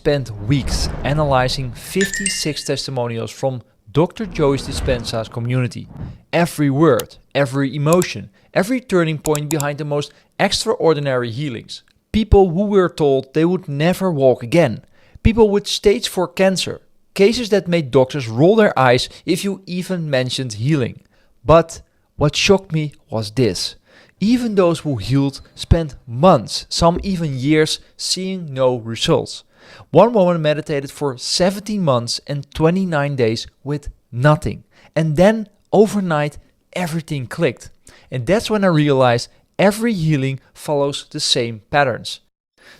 spent weeks analyzing 56 testimonials from Dr. Joyce Dispenza's community. Every word, every emotion, every turning point behind the most extraordinary healings. People who were told they would never walk again. People with stage 4 cancer. Cases that made doctors roll their eyes if you even mentioned healing. But what shocked me was this. Even those who healed spent months, some even years, seeing no results. One woman meditated for 17 months and 29 days with nothing. And then, overnight, everything clicked. And that's when I realized every healing follows the same patterns.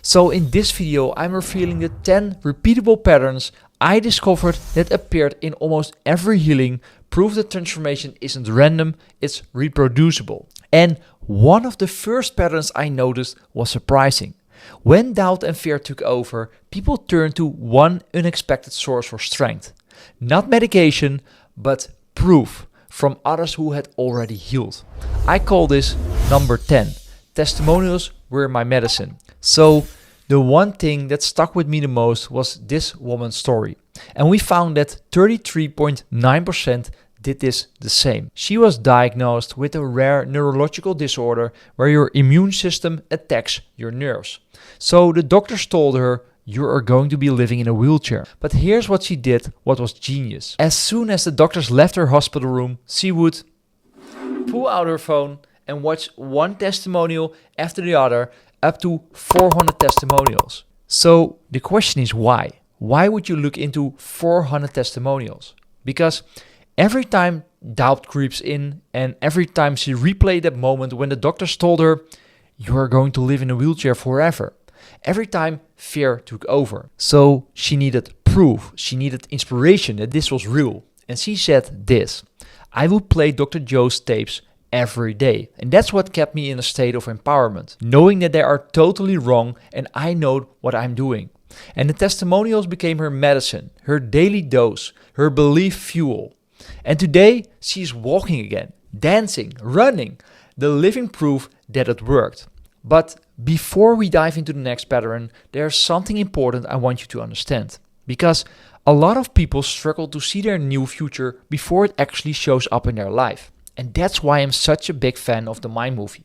So in this video, I'm revealing the 10 repeatable patterns I discovered that appeared in almost every healing, prove that transformation isn't random, it's reproducible. And one of the first patterns I noticed was surprising. When doubt and fear took over, people turned to one unexpected source for strength. Not medication, but proof from others who had already healed. I call this number 10. Testimonials were my medicine. So the one thing that stuck with me the most was this woman's story. And we found that 33.9% did this the same. She was diagnosed with a rare neurological disorder where your immune system attacks your nerves. So the doctors told her, you are going to be living in a wheelchair. But here's what she did, what was genius. As soon as the doctors left her hospital room, she would pull out her phone and watch one testimonial after the other, up to 400 testimonials. So the question is why? Why would you look into 400 testimonials? Because every time doubt creeps in and every time she replayed that moment when the doctors told her, you are going to live in a wheelchair forever. Every time fear took over. So she needed proof, she needed inspiration that this was real. And she said this, I would play Dr. Joe's tapes every day. And that's what kept me in a state of empowerment, knowing that they are totally wrong and I know what I'm doing. And the testimonials became her medicine, her daily dose, her belief fuel. And today she's walking again, dancing, running, the living proof that it worked. But before we dive into the next pattern, there's something important I want you to understand. Because a lot of people struggle to see their new future before it actually shows up in their life. And that's why I'm such a big fan of the Mind movie.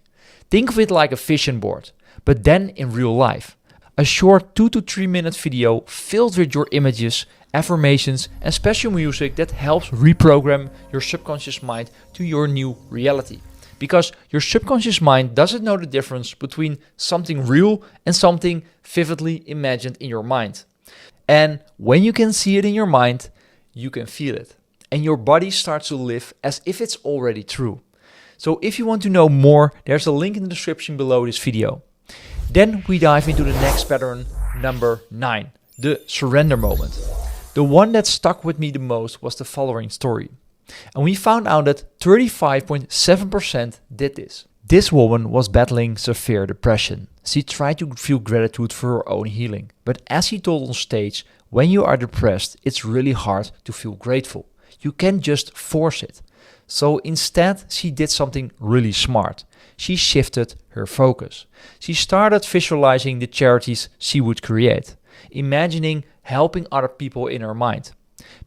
Think of it like a vision board, but then in real life. A short 2 to 3 minute video filled with your images, affirmations and special music that helps reprogram your subconscious mind to your new reality. Because your subconscious mind doesn't know the difference between something real and something vividly imagined in your mind. And when you can see it in your mind, you can feel it. And your body starts to live as if it's already true. So if you want to know more, there's a link in the description below this video. Then we dive into the next pattern, number 9, the surrender moment. The one that stuck with me the most was the following story. And we found out that 35.7% did this. This woman was battling severe depression. She tried to feel gratitude for her own healing. But as she told on stage, when you are depressed, it's really hard to feel grateful. You can't just force it. So instead, she did something really smart. She shifted her focus. She started visualizing the charities she would create, imagining helping other people in her mind.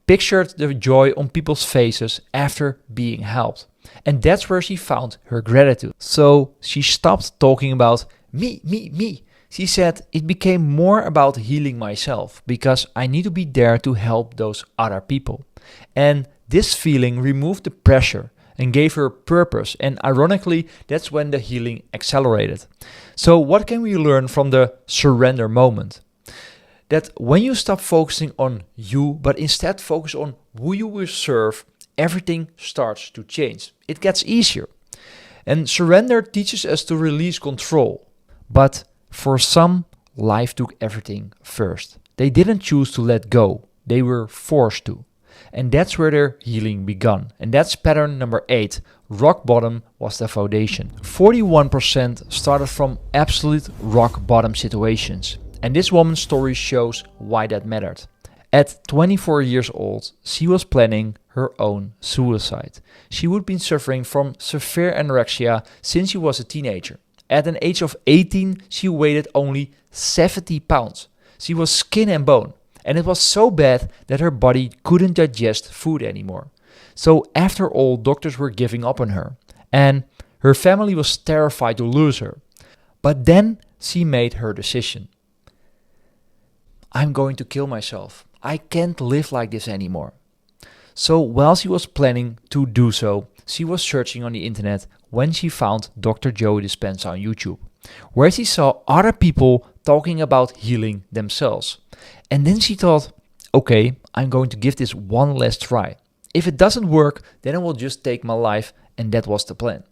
Pictured the joy on people's faces after being helped. And that's where she found her gratitude. So she stopped talking about me. She said it became more about healing myself because I need to be there to help those other people. And this feeling removed the pressure and gave her purpose. And ironically, that's when the healing accelerated. So what can we learn from the surrender moment? That when you stop focusing on you, but instead focus on who you will serve, everything starts to change. It gets easier. And surrender teaches us to release control. But for some, life took everything first. They didn't choose to let go. They were forced to. And that's where their healing began. And that's pattern number 8. Rock bottom was the foundation. 41% started from absolute rock bottom situations. And this woman's story shows why that mattered. At 24 years old, she was planning her own suicide. She would be suffering from severe anorexia since she was a teenager. At an age of 18, she weighed only 70 pounds. She was skin and bone, and it was so bad that her body couldn't digest food anymore. So after all, doctors were giving up on her, and her family was terrified to lose her. But then she made her decision. I'm going to kill myself. I can't live like this anymore. So while she was planning to do so, she was searching on the internet when she found Dr. Joe Dispenza on YouTube, where she saw other people talking about healing themselves. And then she thought, okay, I'm going to give this one last try. If it doesn't work, then I will just take my life, and that was the plan.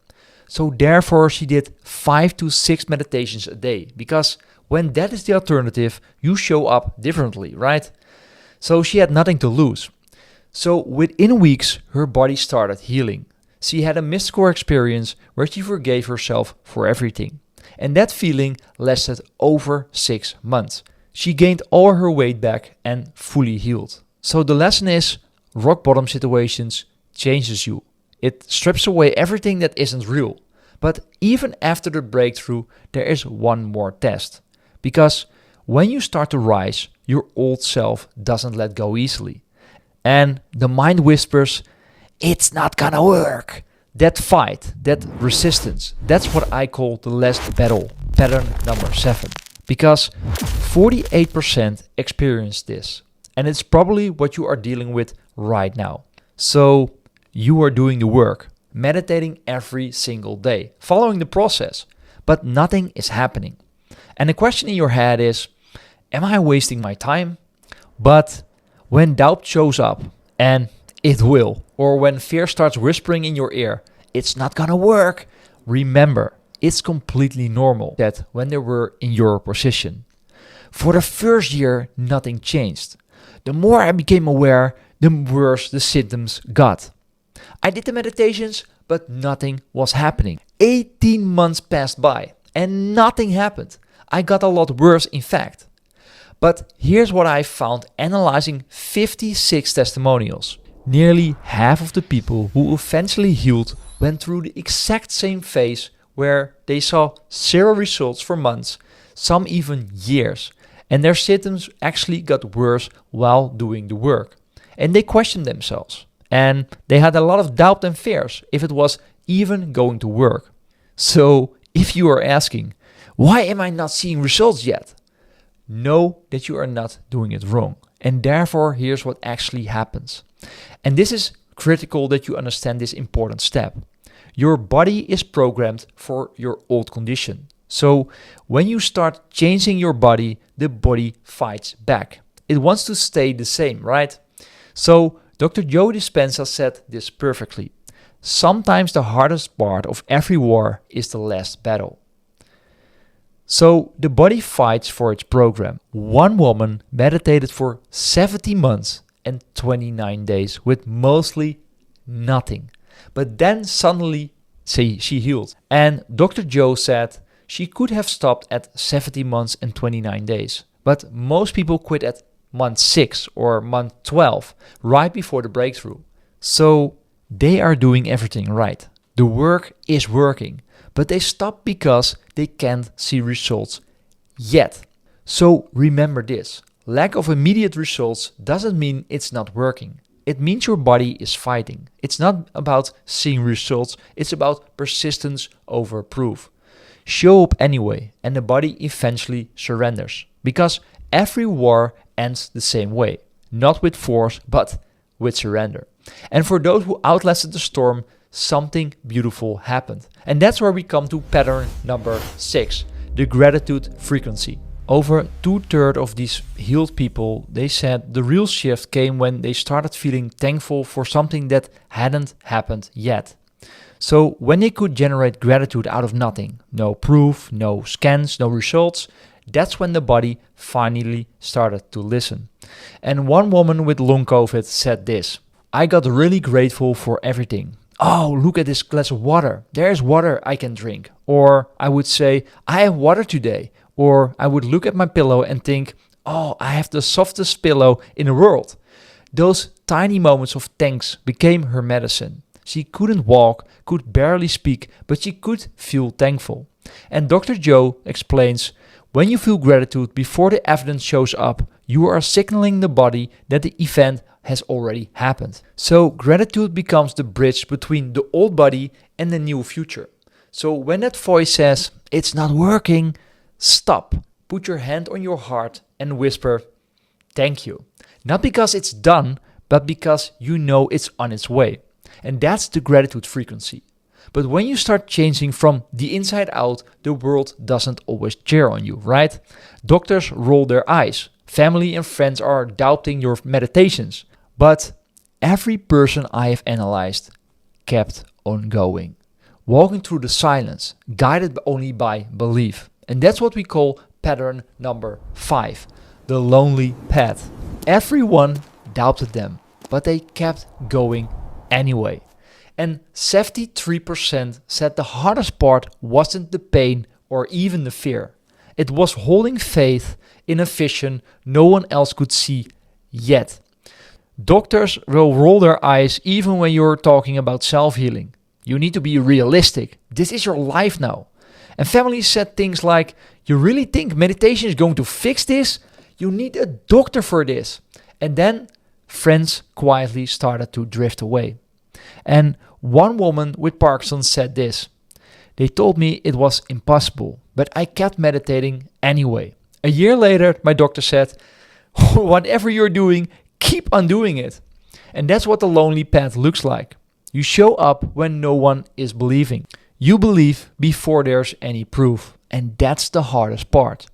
So therefore she did 5 to 6 meditations a day, because when that is the alternative, you show up differently, right? So she had nothing to lose. So within weeks, her body started healing. She had a mystical experience where she forgave herself for everything. And that feeling lasted over 6 months. She gained all her weight back and fully healed. So the lesson is, rock bottom situations changes you. It strips away everything that isn't real. But even after the breakthrough, there is one more test. Because when you start to rise, your old self doesn't let go easily. And the mind whispers, it's not gonna work. That fight, that resistance, that's what I call the last battle, pattern number 7. Because 48% experience this. And it's probably what you are dealing with right now. So you are doing the work, meditating every single day, following the process, but nothing is happening. And the question in your head is, am I wasting my time? But when doubt shows up, and it will, or when fear starts whispering in your ear, it's not gonna work, remember, it's completely normal that when they were in your position. For the first year, nothing changed. The more I became aware, the worse the symptoms got. I did the meditations, but nothing was happening. 18 months passed by, and nothing happened. I got a lot worse, in fact. But here's what I found analyzing 56 testimonials. Nearly half of the people who eventually healed went through the exact same phase where they saw 0 results for months, some even years, and their symptoms actually got worse while doing the work. And they questioned themselves, and they had a lot of doubt and fears if it was even going to work. So if you are asking, why am I not seeing results yet? Know that you are not doing it wrong. And therefore, here's what actually happens. And this is critical that you understand this important step. Your body is programmed for your old condition. So when you start changing your body, the body fights back. It wants to stay the same, right? So Dr. Joe Dispenza said this perfectly. Sometimes the hardest part of every war is the last battle. So the body fights for its program. One woman meditated for 70 months and 29 days with mostly nothing. But then suddenly she healed. And Dr. Joe said she could have stopped at 70 months and 29 days. But most people quit at month 6 or month 12, right before the breakthrough. So they are doing everything right. The work is working. But they stop because they can't see results yet. So remember this, lack of immediate results doesn't mean it's not working. It means your body is fighting. It's not about seeing results, it's about persistence over proof. Show up anyway, and the body eventually surrenders. Because every war ends the same way, not with force, but with surrender. And for those who outlasted the storm, something beautiful happened. And that's where we come to pattern number 6, the gratitude frequency. Over 2/3 of these healed people, they said the real shift came when they started feeling thankful for something that hadn't happened yet. So when they could generate gratitude out of nothing, no proof, no scans, no results, that's when the body finally started to listen. And one woman with long COVID said this, I got really grateful for everything. Oh, look at this glass of water. There's water I can drink. Or I would say, I have water today. Or I would look at my pillow and think, oh, I have the softest pillow in the world. Those tiny moments of thanks became her medicine. She couldn't walk, could barely speak, but she could feel thankful. And Dr. Joe explains, When you feel gratitude before the evidence shows up, you are signaling the body that the event has already happened. So gratitude becomes the bridge between the old body and the new future. So when that voice says, "It's not working," stop, put your hand on your heart and whisper, "Thank you." Not because it's done, but because you know it's on its way. And that's the gratitude frequency. But when you start changing from the inside out, the world doesn't always cheer on you, right? Doctors roll their eyes. Family and friends are doubting your meditations. But every person I have analyzed kept on going, walking through the silence, guided only by belief. And that's what we call pattern number 5, the lonely path. Everyone doubted them, but they kept going anyway. And 73% said the hardest part wasn't the pain or even the fear. It was holding faith in a vision no one else could see yet. Doctors will roll their eyes even when you're talking about self-healing. You need to be realistic. This is your life now. And families said things like, "You really think meditation is going to fix this? You need a doctor for this." And then friends quietly started to drift away. And one woman with Parkinson's said this: "They told me it was impossible, but I kept meditating anyway." A year later, my doctor said, "Whatever you're doing, keep on doing it." And that's what the lonely path looks like. You show up when no one is believing. You believe before there's any proof. And that's the hardest part.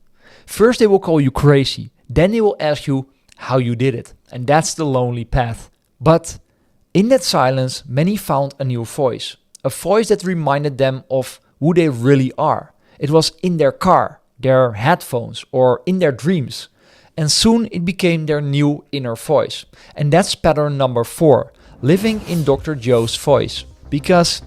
First they will call you crazy. Then they will ask you how you did it. And that's the lonely path. But in that silence, many found a new voice. A voice that reminded them of who they really are. It was in their car, their headphones, or in their dreams. And soon it became their new inner voice. And that's pattern number 4, living in Dr. Joe's voice. Because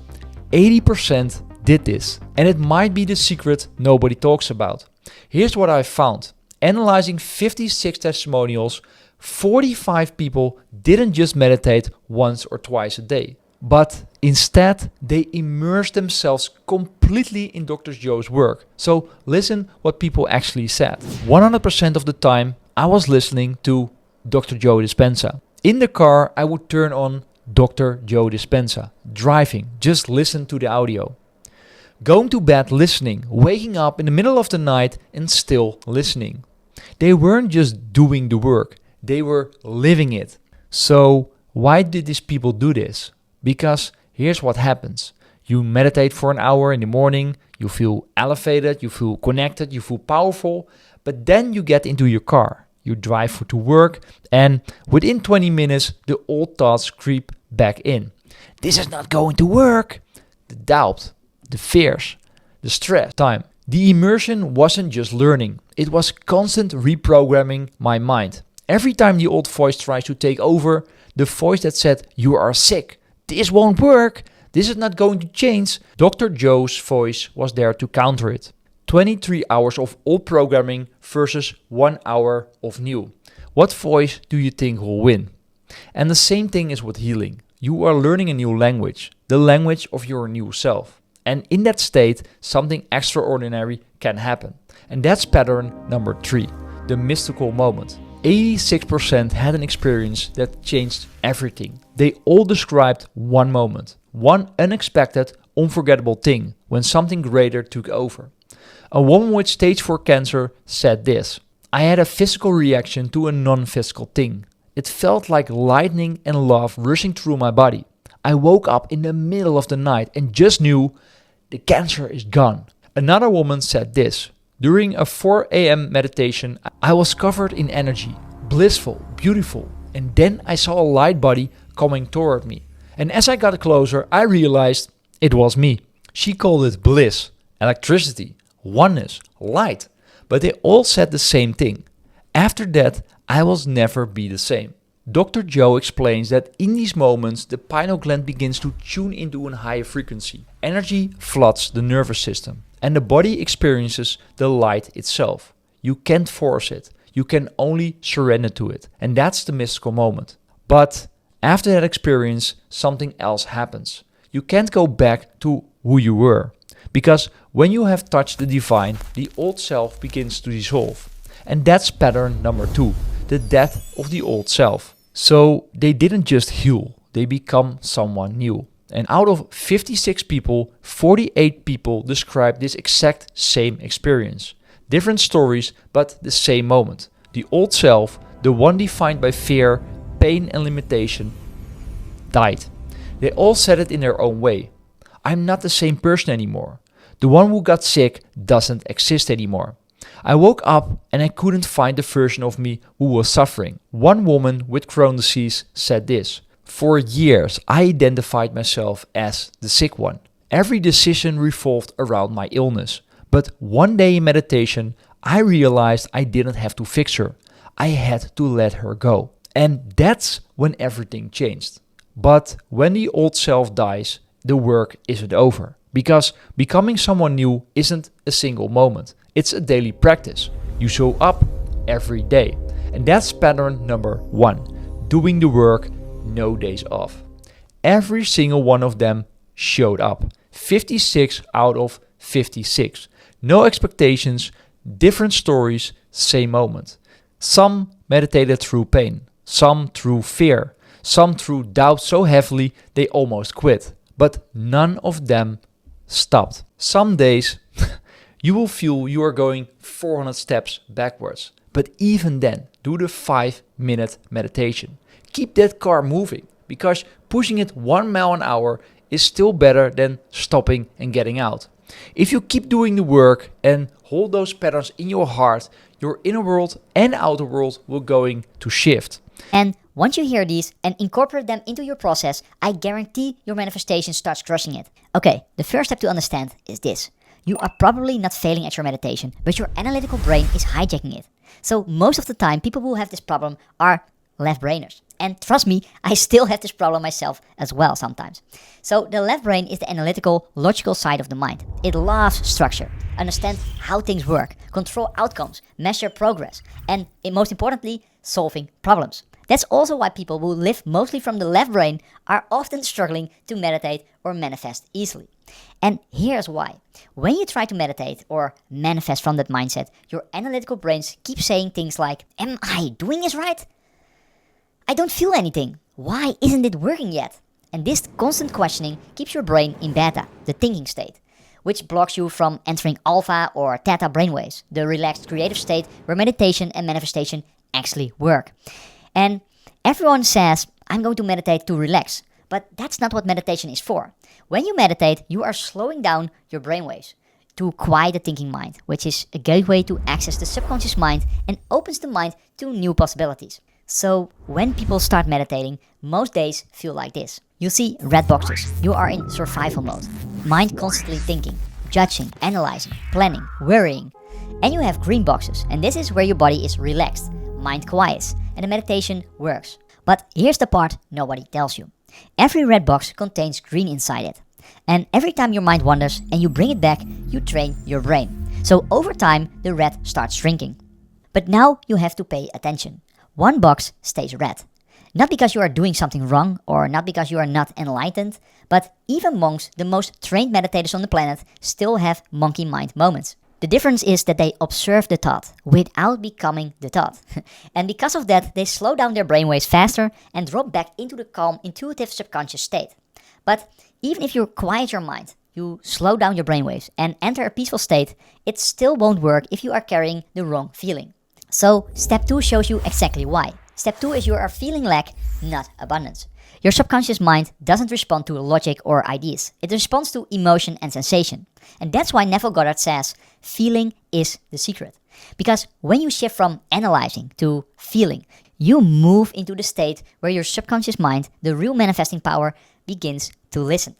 80% did this. And it might be the secret nobody talks about. Here's what I found. Analyzing 56 testimonials, 45 people didn't just meditate once or twice a day. But instead, they immersed themselves completely in Dr. Joe's work. So listen what people actually said. 100% of the time, I was listening to Dr. Joe Dispenza. In the car, I would turn on Dr. Joe Dispenza. Driving, just listen to the audio. Going to bed listening, waking up in the middle of the night and still listening. They weren't just doing the work, they were living it. So why did these people do this? Because here's what happens. You meditate for an hour in the morning, you feel elevated, you feel connected, you feel powerful, but then you get into your car, you drive to work, and within 20 minutes, the old thoughts creep back in. This is not going to work. The doubt, the fears, the stress, time. The immersion wasn't just learning, it was constant reprogramming my mind. Every time the old voice tries to take over, the voice that said, "You are sick, this won't work, this is not going to change," Dr. Joe's voice was there to counter it. 23 hours of old programming versus 1 hour of new. What voice do you think will win? And the same thing is with healing. You are learning a new language, the language of your new self. And in that state, something extraordinary can happen. And that's pattern number 3, the mystical moment. 86% had an experience that changed everything. They all described one moment, one unexpected, unforgettable thing when something greater took over. A woman with stage 4 cancer said this: "I had a physical reaction to a non-physical thing. It felt like lightning and love rushing through my body. I woke up in the middle of the night and just knew the cancer is gone." Another woman said this: "During a 4 a.m. meditation, I was covered in energy, blissful, beautiful, and then I saw a light body coming toward me. And as I got closer, I realized it was me." She called it bliss, electricity, oneness, light, but they all said the same thing. After that, I will never be the same. Dr. Joe explains that in these moments, the pineal gland begins to tune into a higher frequency. Energy floods the nervous system, and the body experiences the light itself. You can't force it. You can only surrender to it. And that's the mystical moment. But after that experience, something else happens. You can't go back to who you were, Because when you have touched the divine, the old self begins to dissolve. And that's pattern number 2, the death of the old self. So they didn't just heal, they become someone new. And out of 56 people, 48 people describe this exact same experience. Different stories, but the same moment. The old self, the one defined by fear, pain and limitation, died. They all said it in their own way. I'm not the same person anymore. The one who got sick doesn't exist anymore. I woke up and I couldn't find the version of me who was suffering. One woman with Crohn's disease said this: "For years I identified myself as the sick one. Every decision revolved around my illness. But one day in meditation, I realized I didn't have to fix her. I had to let her go. And that's when everything changed." But when the old self dies, the work isn't over. Because becoming someone new isn't a single moment. It's a daily practice. You show up every day. And that's pattern number 1. Doing the work, no days off. Every single one of them showed up. 56 out of 56. No expectations, different stories, same moment. Some meditated through pain, some through fear, some through doubt so heavily they almost quit. But none of them stopped. Some days you will feel you are going 400 steps backwards. But even then, do the 5-minute meditation. Keep that car moving, because pushing it 1 mile an hour is still better than stopping and getting out. If you keep doing the work and hold those patterns in your heart, your inner world and outer world will going to shift. And once you hear these and incorporate them into your process, I guarantee your manifestation starts crushing it. Okay, the first step to understand is this. You are probably not failing at your meditation, but your analytical brain is hijacking it. So most of the time, people who have this problem are left-brainers. And trust me, I still have this problem myself as well sometimes. So the left brain is the analytical, logical side of the mind. It loves structure, understand how things work, control outcomes, measure progress, and most importantly, solving problems. That's also why people who live mostly from the left brain are often struggling to meditate or manifest easily. And here's why. When you try to meditate or manifest from that mindset, your analytical brains keep saying things like, "Am I doing this right? I don't feel anything. Why isn't it working yet?" And this constant questioning keeps your brain in beta, the thinking state, which blocks you from entering alpha or theta brainwaves, the relaxed creative state where meditation and manifestation actually work. And everyone says, "I'm going to meditate to relax," but that's not what meditation is for. When you meditate, you are slowing down your brainwaves to quiet the thinking mind, which is a gateway to access the subconscious mind and opens the mind to new possibilities. So when people start meditating, most days feel like this. You see red boxes. You are in survival mode. Mind constantly thinking, judging, analyzing, planning, worrying. And you have green boxes. And this is where your body is relaxed. Mind quiets. And the meditation works. But here's the part nobody tells you. Every red box contains green inside it. And every time your mind wanders and you bring it back, you train your brain. So over time, the red starts shrinking. But now you have to pay attention. One box stays red. Not because you are doing something wrong or not because you are not enlightened, but even monks, the most trained meditators on the planet, still have monkey mind moments. The difference is that they observe the thought without becoming the thought. And because of that, they slow down their brainwaves faster and drop back into the calm, intuitive subconscious state. But even if you quiet your mind, you slow down your brainwaves and enter a peaceful state, it still won't work if you are carrying the wrong feeling. So step 2 shows you exactly why. Step 2 is you are feeling lack, not abundance. Your subconscious mind doesn't respond to logic or ideas. It responds to emotion and sensation. And that's why Neville Goddard says, feeling is the secret. Because when you shift from analyzing to feeling, you move into the state where your subconscious mind, the real manifesting power, begins to listen.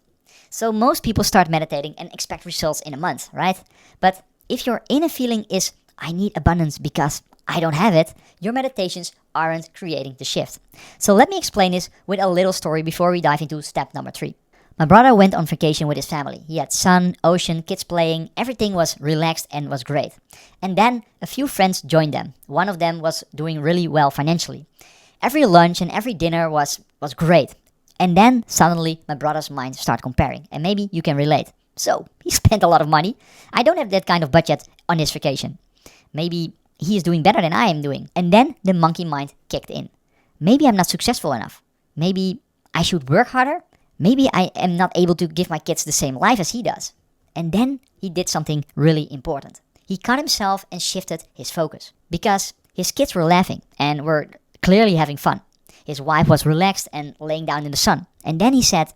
So most people start meditating and expect results in a month, right? But if your inner feeling is, "I need abundance because I don't have it," your meditations aren't creating the shift. So let me explain this with a little story before we dive into step number 3. My brother went on vacation with his family. He had sun, ocean, kids playing, everything was relaxed and was great. And then a few friends joined them. One of them was doing really well financially. Every lunch and every dinner was great. And then suddenly my brother's mind started comparing. And maybe you can relate. So he spent a lot of money. I don't have that kind of budget on this vacation. Maybe he is doing better than I am doing. And then the monkey mind kicked in. Maybe I'm not successful enough. Maybe I should work harder. Maybe I am not able to give my kids the same life as he does. And then he did something really important. He cut himself and shifted his focus. Because his kids were laughing and were clearly having fun. His wife was relaxed and laying down in the sun. And then he said,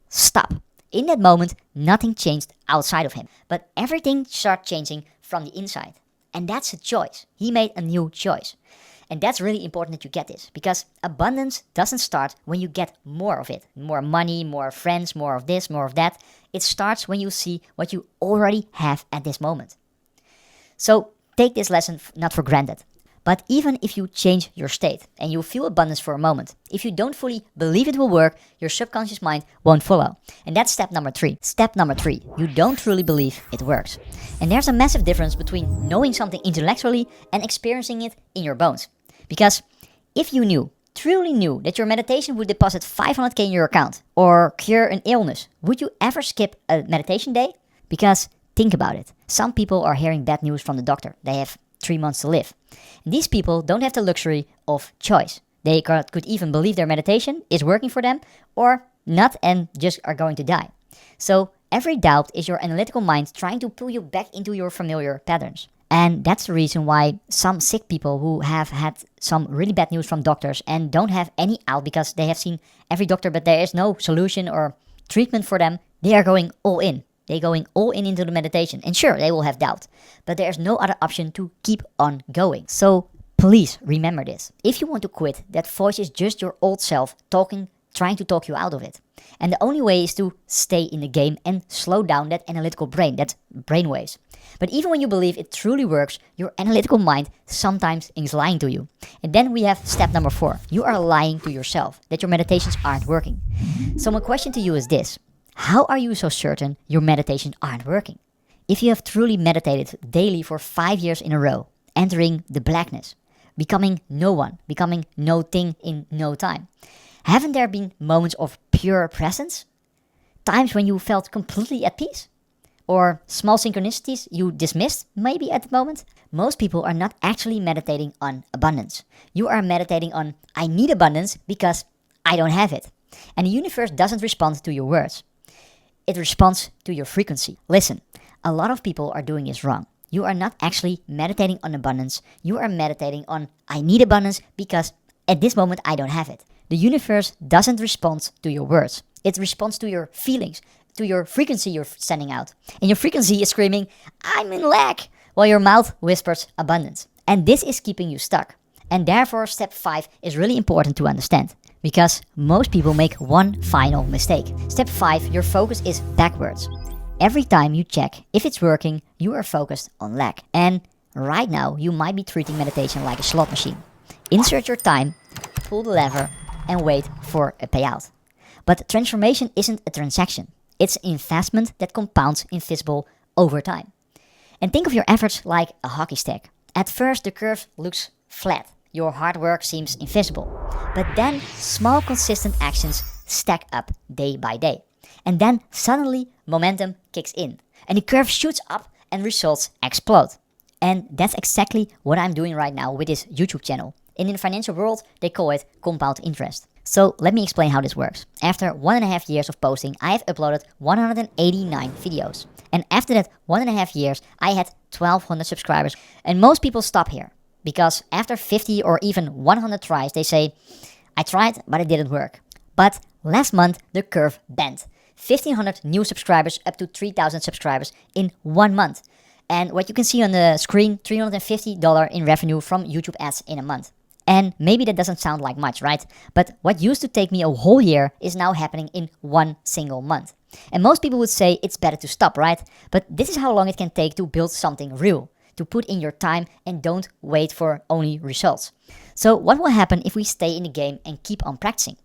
stop. In that moment, nothing changed outside of him. But everything started changing from the inside. And that's a choice. He made a new choice. And that's really important that you get this. Because abundance doesn't start when you get more of it. More money, more friends, more of this, more of that. It starts when you see what you already have at this moment. So take this lesson not for granted. But even if you change your state and you feel abundance for a moment, if you don't fully believe it will work, your subconscious mind won't follow. And that's step number 3. Step number 3, you don't truly believe it works. And there's a massive difference between knowing something intellectually and experiencing it in your bones. Because if you truly knew that your meditation would deposit 500k in your account or cure an illness, would you ever skip a meditation day? Because think about it. Some people are hearing bad news from the doctor. They have 3 months to live. And these people don't have the luxury of choice. They could even believe their meditation is working for them or not and just are going to die. So every doubt is your analytical mind trying to pull you back into your familiar patterns. And that's the reason why some sick people who have had some really bad news from doctors and don't have any out because they have seen every doctor but there is no solution or treatment for them, they are going all in. They're going all in into the meditation. And sure, they will have doubt. But there's no other option to keep on going. So please remember this. If you want to quit, that voice is just your old self talking, trying to talk you out of it. And the only way is to stay in the game and slow down that analytical brain, that brainwaves. But even when you believe it truly works, your analytical mind sometimes is lying to you. And then we have step number 4. You are lying to yourself that your meditations aren't working. So my question to you is this. How are you so certain your meditations aren't working? If you have truly meditated daily for 5 years in a row, entering the blackness, becoming no one, becoming no thing in no time, haven't there been moments of pure presence? Times when you felt completely at peace? Or small synchronicities you dismissed maybe at the moment? Most people are not actually meditating on abundance. You are meditating on, I need abundance because I don't have it. And the universe doesn't respond to your words. It responds to your frequency. Listen, a lot of people are doing this wrong. You are not actually meditating on abundance. You are meditating on, I need abundance because at this moment I don't have it. The universe doesn't respond to your words. It responds to your feelings, to your frequency you're sending out. And your frequency is screaming, I'm in lack, while your mouth whispers abundance. And this is keeping you stuck. And therefore step 5 is really important to understand. Because most people make one final mistake. Step 5, your focus is backwards. Every time you check if it's working, you are focused on lack. And right now, you might be treating meditation like a slot machine. Insert your time, pull the lever, and wait for a payout. But transformation isn't a transaction. It's an investment that compounds invisible over time. And think of your efforts like a hockey stick. At first, the curve looks flat. Your hard work seems invisible. But then small consistent actions stack up day by day. And then suddenly momentum kicks in. And the curve shoots up and results explode. And that's exactly what I'm doing right now with this YouTube channel. And in the financial world, they call it compound interest. So let me explain how this works. After 1.5 years of posting, I have uploaded 189 videos. And after that 1.5 years, I had 1,200 subscribers. And most people stop here. Because after 50 or even 100 tries, they say, I tried, but it didn't work. But last month, the curve bent. 1,500 new subscribers up to 3,000 subscribers in 1 month. And what you can see on the screen, $350 in revenue from YouTube ads in a month. And maybe that doesn't sound like much, right? But what used to take me a whole year is now happening in 1 single month. And most people would say it's better to stop, right? But this is how long it can take to build something real. To put in your time and don't wait for only results. So what will happen if we stay in the game and keep on practicing?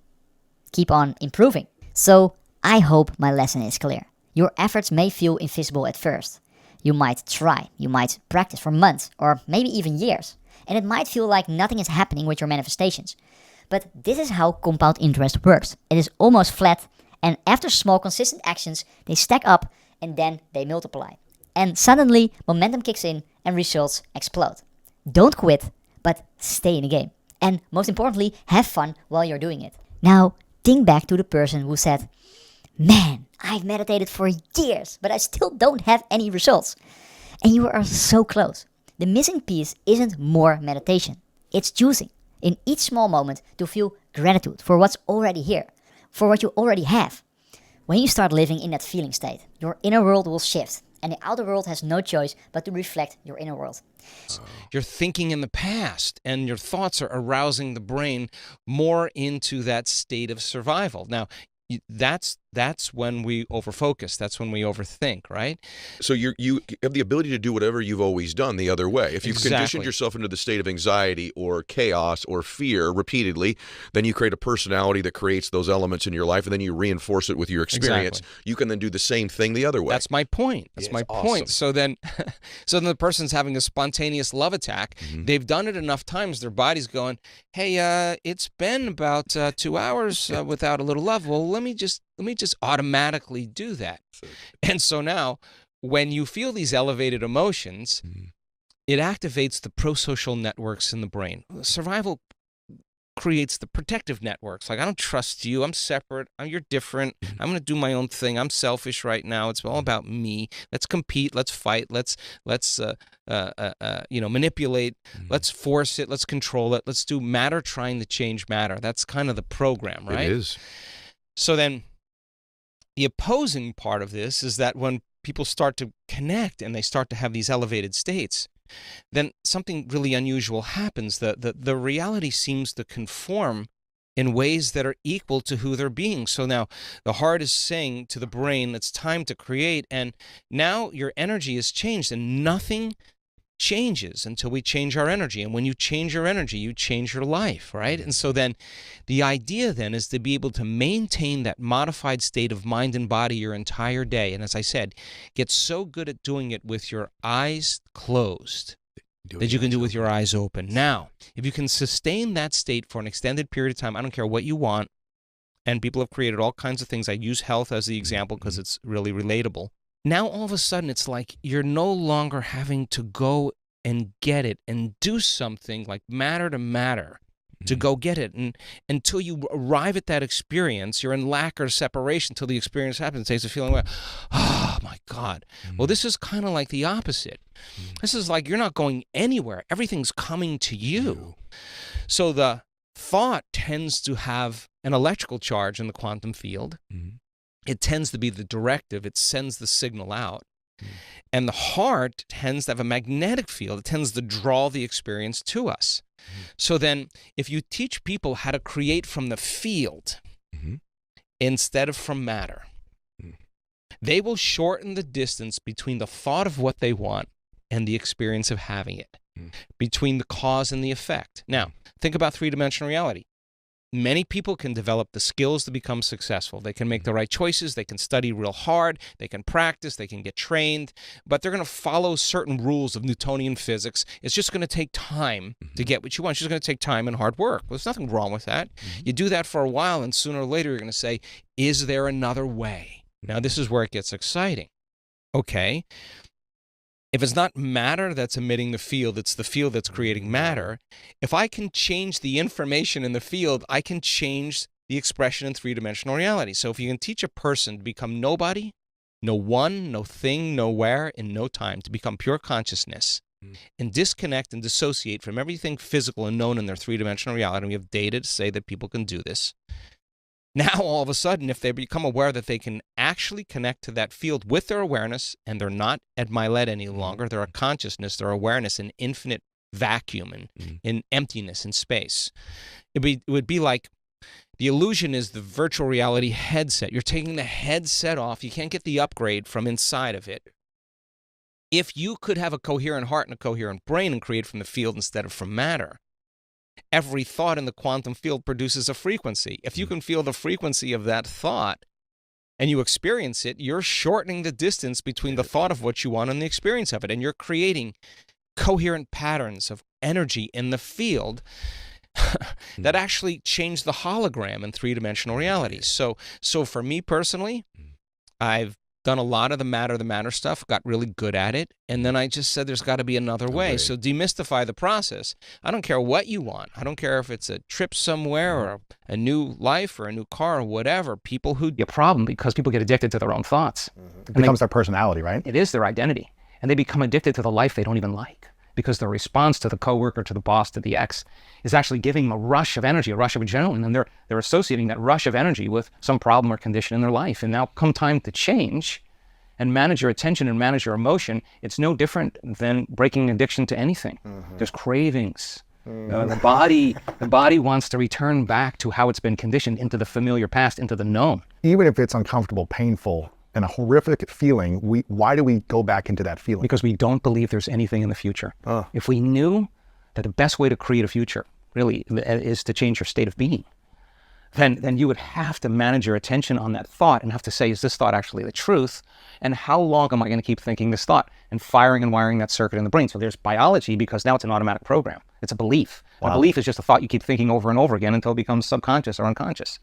Keep on improving. So I hope my lesson is clear. Your efforts may feel invisible at first. You might try, you might practice for months or maybe even years. And it might feel like nothing is happening with your manifestations. But this is how compound interest works. It is almost flat and after small consistent actions, they stack up and then they multiply. And suddenly, momentum kicks in and results explode. Don't quit, but stay in the game. And most importantly, have fun while you're doing it. Now, think back to the person who said, "Man, I've meditated for years, but I still don't have any results." And you are so close. The missing piece isn't more meditation. It's choosing, in each small moment, to feel gratitude for what's already here, for what you already have. When you start living in that feeling state, your inner world will shift, and the outer world has no choice but to reflect your inner world. You're thinking in the past, and your thoughts are arousing the brain more into that state of survival. Now, that's when we overfocus. That's when we overthink, right? So you have the ability to do whatever you've always done the other way. If you've conditioned yourself into the state of anxiety or chaos or fear repeatedly, then you create a personality that creates those elements in your life, and then you reinforce it with your experience. Exactly. You can then do the same thing the other way. That's my point. That's my point. So then the person's having a spontaneous love attack. They've done it enough times. Their body's going, "Hey, it's been about 2 hours without a little love. Well, let me just automatically do that." And so now, when you feel these elevated emotions, it activates the prosocial networks in the brain. Survival creates the protective networks. Like, I don't trust you. I'm separate. You're different. I'm going to do my own thing. I'm selfish right now. It's all about me. Let's compete. Let's fight. Let's manipulate. Let's force it. Let's control it. Let's do matter trying to change matter. That's kind of the program, right? It is. So then the opposing part of this is that when people start to connect and they start to have these elevated states, then something really unusual happens. The reality seems to conform in ways that are equal to who they're being. So now the heart is saying to the brain, it's time to create, and now your energy has changed, and nothing changes until we change our energy. And when you change your energy, you change your life, right? And so then the idea then is to be able to maintain that modified state of mind and body your entire day. And as I said, get so good at doing it with your eyes closed that you can do it with your eyes open. Now, if you can sustain that state for an extended period of time, I don't care what you want, and people have created all kinds of things. I use health as the example because it's really relatable. Now, all of a sudden, it's like you're no longer having to go and get it and do something like matter to matter to go get it. And until you arrive at that experience, you're in lack or separation until the experience happens. It takes a feeling like, oh, my God. Well, this is kind of like the opposite. This is like you're not going anywhere. Everything's coming to you. So the thought tends to have an electrical charge in the quantum field. It tends to be the directive. It sends the signal out. And the heart tends to have a magnetic field. It tends to draw the experience to us. So then if you teach people how to create from the field instead of from matter, they will shorten the distance between the thought of what they want and the experience of having it, between the cause and the effect. Now, think about three-dimensional reality. Many people can develop the skills to become successful. They can make the right choices. They can study real hard. They can practice. They can get trained. But they're going to follow certain rules of Newtonian physics. It's just going to take time to get what you want. It's just going to take time and hard work. Well, there's nothing wrong with that. You do that for a while, and sooner or later you're going to say, is there another way? Now, this is where it gets exciting. Okay. If it's not matter that's emitting the field, it's the field that's creating matter. If I can change the information in the field, I can change the expression in three-dimensional reality. So if you can teach a person to become nobody, no one, no thing, nowhere, in no time, to become pure consciousness, and disconnect and dissociate from everything physical and known in their three-dimensional reality, and we have data to say that people can do this. Now, all of a sudden, if they become aware that they can actually connect to that field with their awareness, and they're not at my-led any longer, they're a consciousness, they're awareness in infinite vacuum and in emptiness in space. It would be like the illusion is the virtual reality headset. You're taking the headset off. You can't get the upgrade from inside of it. If you could have a coherent heart and a coherent brain and create from the field instead of from matter, every thought in the quantum field produces a frequency. If you can feel the frequency of that thought and you experience it, you're shortening the distance between the thought of what you want and the experience of it. And you're creating coherent patterns of energy in the field that actually change the hologram in three-dimensional reality. So for me personally, I've done a lot of the matter stuff, got really good at it, and then I just said there's got to be another way. So demystify the process. I don't care what you want. I don't care if it's a trip somewhere or a new life or a new car or whatever. People who a problem because people get addicted to their own thoughts. It becomes their personality, right? It is their identity. And they become addicted to the life they don't even like because the response to the coworker, to the boss, to the ex is actually giving them a rush of energy, a rush of adrenaline, and they're associating that rush of energy with some problem or condition in their life. And now come time to change and manage your attention and manage your emotion, it's no different than breaking addiction to anything. There's cravings. The body wants to return back to how it's been conditioned, into the familiar past, into the known. Even if it's uncomfortable, painful, and a horrific feeling, why do we go back into that feeling? Because we don't believe there's anything in the future. If we knew that the best way to create a future really is to change your state of being, then you would have to manage your attention on that thought and have to say, is this thought actually the truth? And how long am I going to keep thinking this thought and firing and wiring that circuit in the brain? So there's biology, because now it's an automatic program. It's a belief. Wow. A belief is just a thought you keep thinking over and over again until it becomes subconscious or unconscious.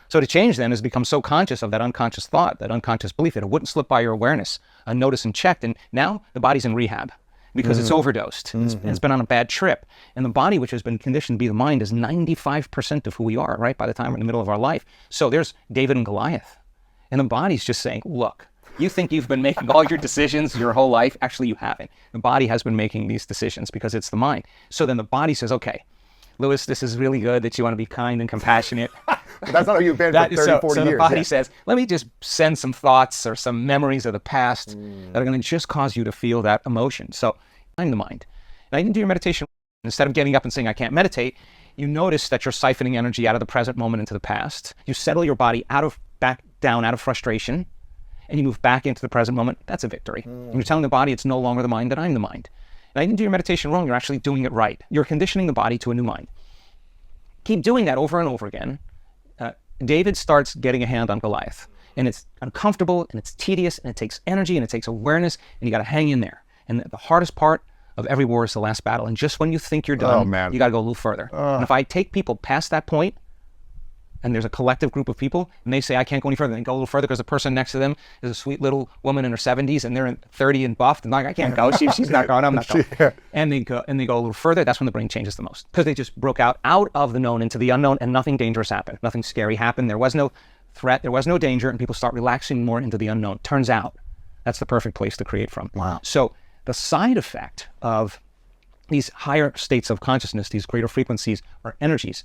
So to change then is become so conscious of that unconscious thought, that unconscious belief, that it wouldn't slip by your awareness, unnoticed and checked. And now the body's in rehab because it's overdosed. It's been on a bad trip. And the body, which has been conditioned to be the mind, is 95% of who we are, right, by the time we're in the middle of our life. So there's David and Goliath. And the body's just saying, look, you think you've been making all your decisions your whole life. Actually, you haven't. The body has been making these decisions because it's the mind. So then the body says, okay, Lewis, this is really good that you want to be kind and compassionate. That's not how you've been for 30, 40 years. So the body says, let me just send some thoughts or some memories of the past that are going to just cause you to feel that emotion. So I'm the mind. Now you can do your meditation. Instead of getting up and saying, I can't meditate, you notice that you're siphoning energy out of the present moment into the past. You settle your body back down out of frustration, and you move back into the present moment. That's a victory. And you're telling the body it's no longer the mind, that I'm the mind. Now you can do your meditation wrong. You're actually doing it right. You're conditioning the body to a new mind. Keep doing that over and over again. David starts getting a hand on Goliath, and it's uncomfortable, and it's tedious, and it takes energy, and it takes awareness, and you got to hang in there. And the hardest part of every war is the last battle. And just when you think you're done, you got to go a little further. And if I take people past that point, and there's a collective group of people, and they say, I can't go any further, and go a little further because the person next to them is a sweet little woman in her 70s, and they're in 30 and buffed, and like, I can't go. She's not going. I'm not going. And they go a little further. That's when the brain changes the most, because they just broke out of the known into the unknown, and nothing dangerous happened. Nothing scary happened. There was no threat. There was no danger, and people start relaxing more into the unknown. Turns out that's the perfect place to create from. Wow. So the side effect of these higher states of consciousness, these greater frequencies or energies,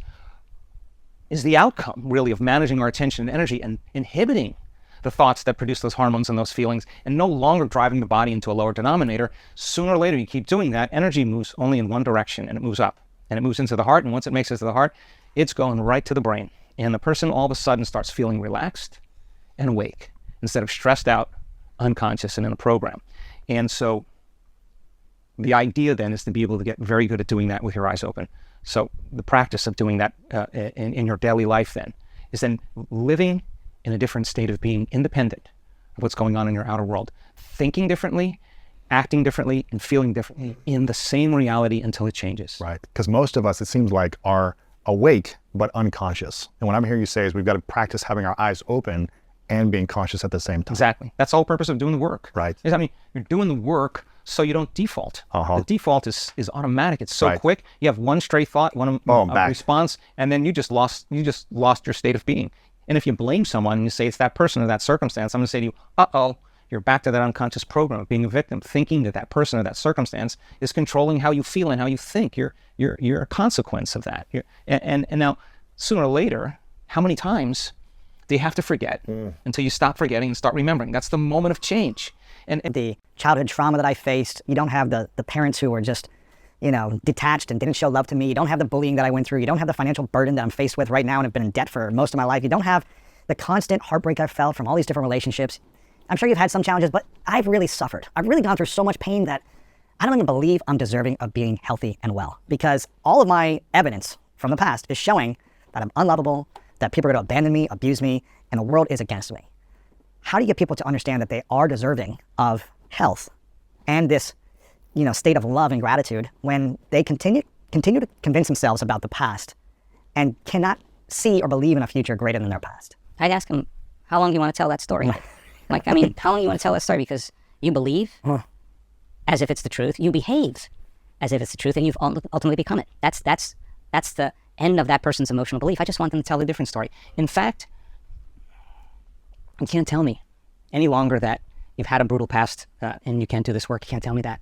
is the outcome, really, of managing our attention and energy and inhibiting the thoughts that produce those hormones and those feelings, and no longer driving the body into a lower denominator. Sooner or later, you keep doing that, energy moves only in one direction, and it moves up. And it moves into the heart, and once it makes it to the heart, it's going right to the brain. And the person all of a sudden starts feeling relaxed and awake, instead of stressed out, unconscious, and in a program. And so the idea then is to be able to get very good at doing that with your eyes open. So the practice of doing that in your daily life then is then living in a different state of being independent of what's going on in your outer world, thinking differently, acting differently, and feeling differently in the same reality until it changes. Right, because most of us, it seems like, are awake but unconscious. And what I'm hearing you say is we've got to practice having our eyes open and being conscious at the same time. Exactly. That's the whole purpose of doing the work. Right. I mean, you're doing the work so you don't default. The default is automatic. It's so quick. You have one stray thought, one response, and then you just lost your state of being. And if you blame someone and you say it's that person or that circumstance, I'm going to say to you, uh-oh, you're back to that unconscious program of being a victim, thinking that that person or that circumstance is controlling how you feel and how you think. You're a consequence of that. And now, sooner or later, how many times do you have to forget until you stop forgetting and start remembering? That's the moment of change. And the childhood trauma that I faced, you don't have the parents who were just, detached and didn't show love to me. You don't have the bullying that I went through. You don't have the financial burden that I'm faced with right now and have been in debt for most of my life. You don't have the constant heartbreak I've felt from all these different relationships. I'm sure you've had some challenges, but I've really suffered. I've really gone through so much pain that I don't even believe I'm deserving of being healthy and well, because all of my evidence from the past is showing that I'm unlovable, that people are going to abandon me, abuse me, and the world is against me. How do you get people to understand that they are deserving of health and this, state of love and gratitude when they continue to convince themselves about the past and cannot see or believe in a future greater than their past? I'd ask him, how long do you want to tell that story? Like, I mean, how long you want to tell that story? Because you believe as if it's the truth. You behave as if it's the truth, and you've ultimately become it. That's the end of that person's emotional belief. I just want them to tell a different story. In fact, you can't tell me any longer that you've had a brutal past and you can't do this work. You can't tell me that.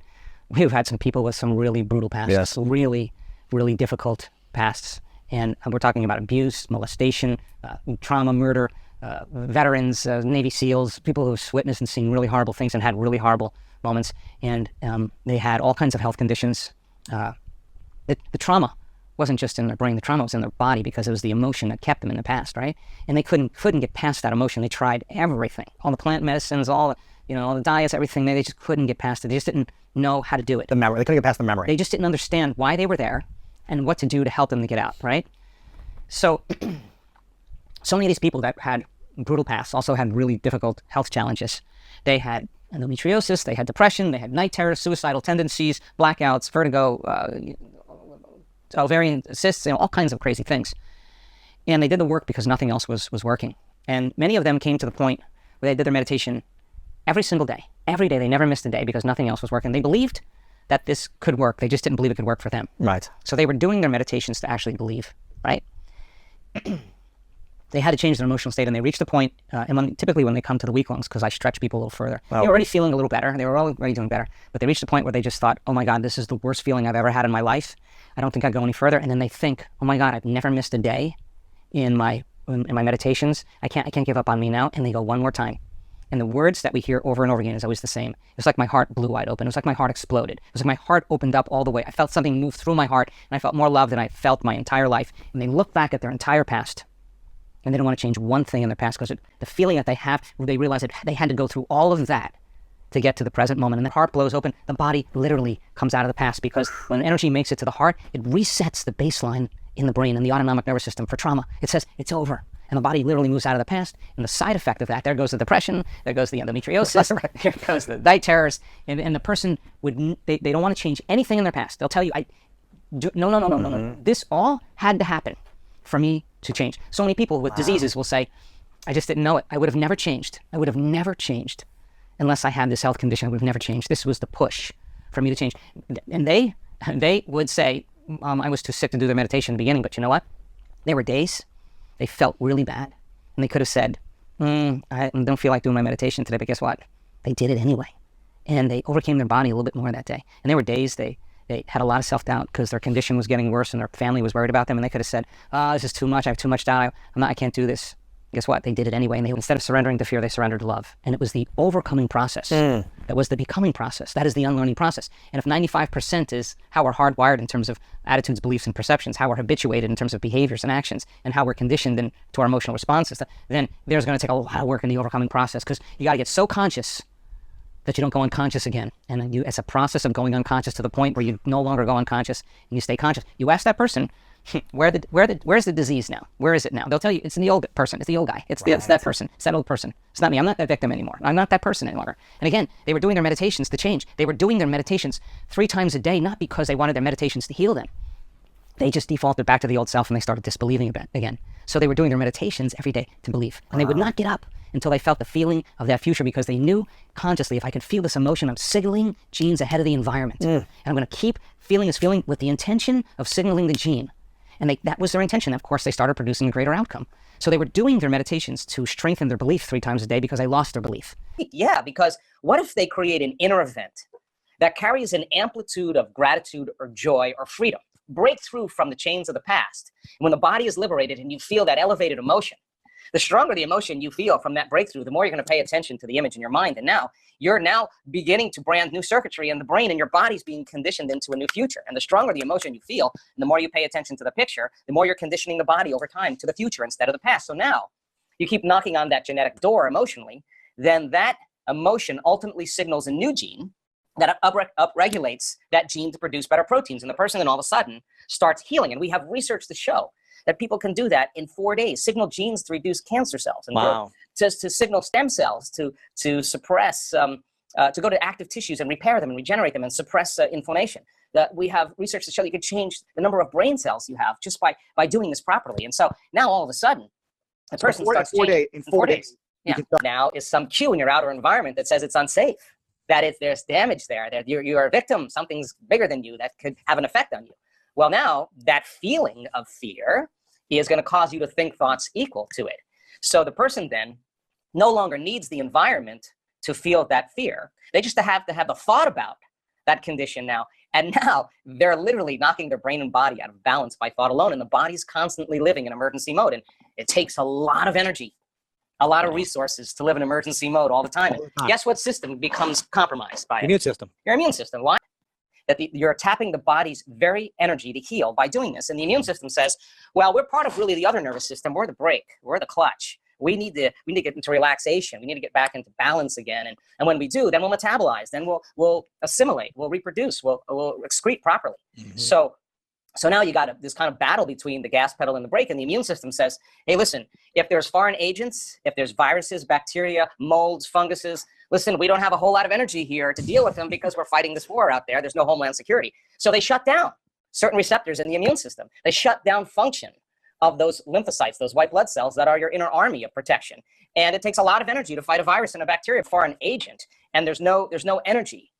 We've had some people with some really brutal pasts, Yes. really, really difficult pasts. And we're talking about abuse, molestation, trauma, murder, veterans, Navy SEALs, people who've witnessed and seen really horrible things and had really horrible moments. And they had all kinds of health conditions. The trauma wasn't just in their brain, the trauma was in their body because it was the emotion that kept them in the past, right? And they couldn't get past that emotion. They tried everything, all the plant medicines, all the diets, everything. They just couldn't get past it. They just didn't know how to do it. The memory. They couldn't get past the memory. They just didn't understand why they were there and what to do to help them to get out, right? So, so many of these people that had brutal pasts also had really difficult health challenges. They had endometriosis, they had depression, they had night terrors, suicidal tendencies, blackouts, vertigo, ovarian cysts, all kinds of crazy things. And they did the work because nothing else was working. And many of them came to the point where they did their meditation every single day. Every day, they never missed a day because nothing else was working. They believed that this could work. They just didn't believe it could work for them. Right. So they were doing their meditations to actually believe, right? They had to change their emotional state, and they reached the point, and typically when they come to the week longs, because I stretch people a little further, they were already feeling a little better. They were already doing better, but they reached the point where they just thought, oh my God, this is the worst feeling I've ever had in my life. I don't think I'd go any further. And then they think, oh my God, I've never missed a day in my meditations. I can't give up on me now. And they go one more time. And the words that we hear over and over again is always the same. It was like my heart blew wide open. It was like my heart exploded. It was like my heart opened up all the way. I felt something move through my heart, and I felt more love than I felt my entire life. And they look back at their entire past, and they don't want to change one thing in their past because the feeling that they have, they realize that they had to go through all of that to get to the present moment. And the heart blows open. The body literally comes out of the past because when energy makes it to the heart, it resets the baseline in the brain and the autonomic nervous system for trauma. It says it's over. And the body literally moves out of the past. And the side effect of that, there goes the depression, there goes the endometriosis, there goes the night terrors. And the person they don't want to change anything in their past. They'll tell you, no. This all had to happen for me to change. So many people with diseases will say, I just didn't know it. I would have never changed. I would have never changed unless I had this health condition. I would have never changed. This was the push for me to change. And they would say, I was too sick to do their meditation in the beginning, but you know what? There were days they felt really bad, and they could have said, I don't feel like doing my meditation today, but guess what? They did it anyway, and they overcame their body a little bit more that day. And there were days they had a lot of self-doubt because their condition was getting worse and their family was worried about them, and they could have said, this is too much, I have too much doubt, I can't do this. Guess what? They did it anyway, and instead of surrendering to fear, they surrendered to love. And it was the overcoming process. That was the becoming process. That is the unlearning process. And if 95% is how we're hardwired in terms of attitudes, beliefs, and perceptions, how we're habituated in terms of behaviors and actions, and how we're conditioned to our emotional responses, then there's going to take a lot of work in the overcoming process because you got to get so conscious that you don't go unconscious again. And it's a process of going unconscious to the point where you no longer go unconscious and you stay conscious. You ask that person, where's the disease now? Where is it now? They'll tell you it's in the old person. It's the old guy. It's that person. It's that old person. It's not me. I'm not that victim anymore. I'm not that person any longer. And again, they were doing their meditations to change. They were doing their meditations 3 times a day, not because they wanted their meditations to heal them. They just defaulted back to the old self and they started disbelieving again. So they were doing their meditations every day to believe. And they would not get up until they felt the feeling of that future because they knew consciously, if I can feel this emotion, I'm signaling genes ahead of the environment. And I'm going to keep feeling this feeling with the intention of signaling the gene. And that was their intention. Of course, they started producing a greater outcome. So they were doing their meditations to strengthen their belief 3 times a day because they lost their belief. Yeah, because what if they create an inner event that carries an amplitude of gratitude or joy or freedom? Break through from the chains of the past. And when the body is liberated and you feel that elevated emotion, the stronger the emotion you feel from that breakthrough, the more you're going to pay attention to the image in your mind. And now you're beginning to brand new circuitry in the brain, and your body's being conditioned into a new future. And the stronger the emotion you feel, and the more you pay attention to the picture, the more you're conditioning the body over time to the future instead of the past. So now you keep knocking on that genetic door emotionally, then that emotion ultimately signals a new gene that upregulates that gene to produce better proteins. And the person then all of a sudden starts healing. And we have research to show that people can do that in 4 days, signal genes to reduce cancer cells, and to signal stem cells to suppress, to go to active tissues and repair them and regenerate them and suppress inflammation. That we have research to show you could change the number of brain cells you have just by doing this properly. And so now all of a sudden, a person starts changing in 4 days. Yeah. Now is some cue in your outer environment that says it's unsafe, that there's damage there, that you're a victim, something's bigger than you that could have an effect on you. Well, now that feeling of fear is going to cause you to think thoughts equal to it. So the person then no longer needs the environment to feel that fear. They just have to have the thought about that condition now. And now they're literally knocking their brain and body out of balance by thought alone. And the body's constantly living in emergency mode. And it takes a lot of energy, a lot of resources to live in emergency mode all the time. And guess what system becomes compromised by it? Immune system. Your immune system. Why? That you're tapping the body's very energy to heal by doing this. And the immune system says, well, we're part of really the other nervous system. We're the brake. We're the clutch. We need to get into relaxation. We need to get back into balance again. And when we do, then we'll metabolize. Then we'll assimilate. We'll reproduce. We'll excrete properly. Mm-hmm. So now you got this kind of battle between the gas pedal and the brake, and the immune system says, hey, listen, if there's foreign agents, if there's viruses, bacteria, molds, funguses, listen, we don't have a whole lot of energy here to deal with them because we're fighting this war out there. There's no homeland security. So they shut down certain receptors in the immune system. They shut down function of those lymphocytes, those white blood cells that are your inner army of protection. And it takes a lot of energy to fight a virus and a bacteria, foreign agent, and there's no energy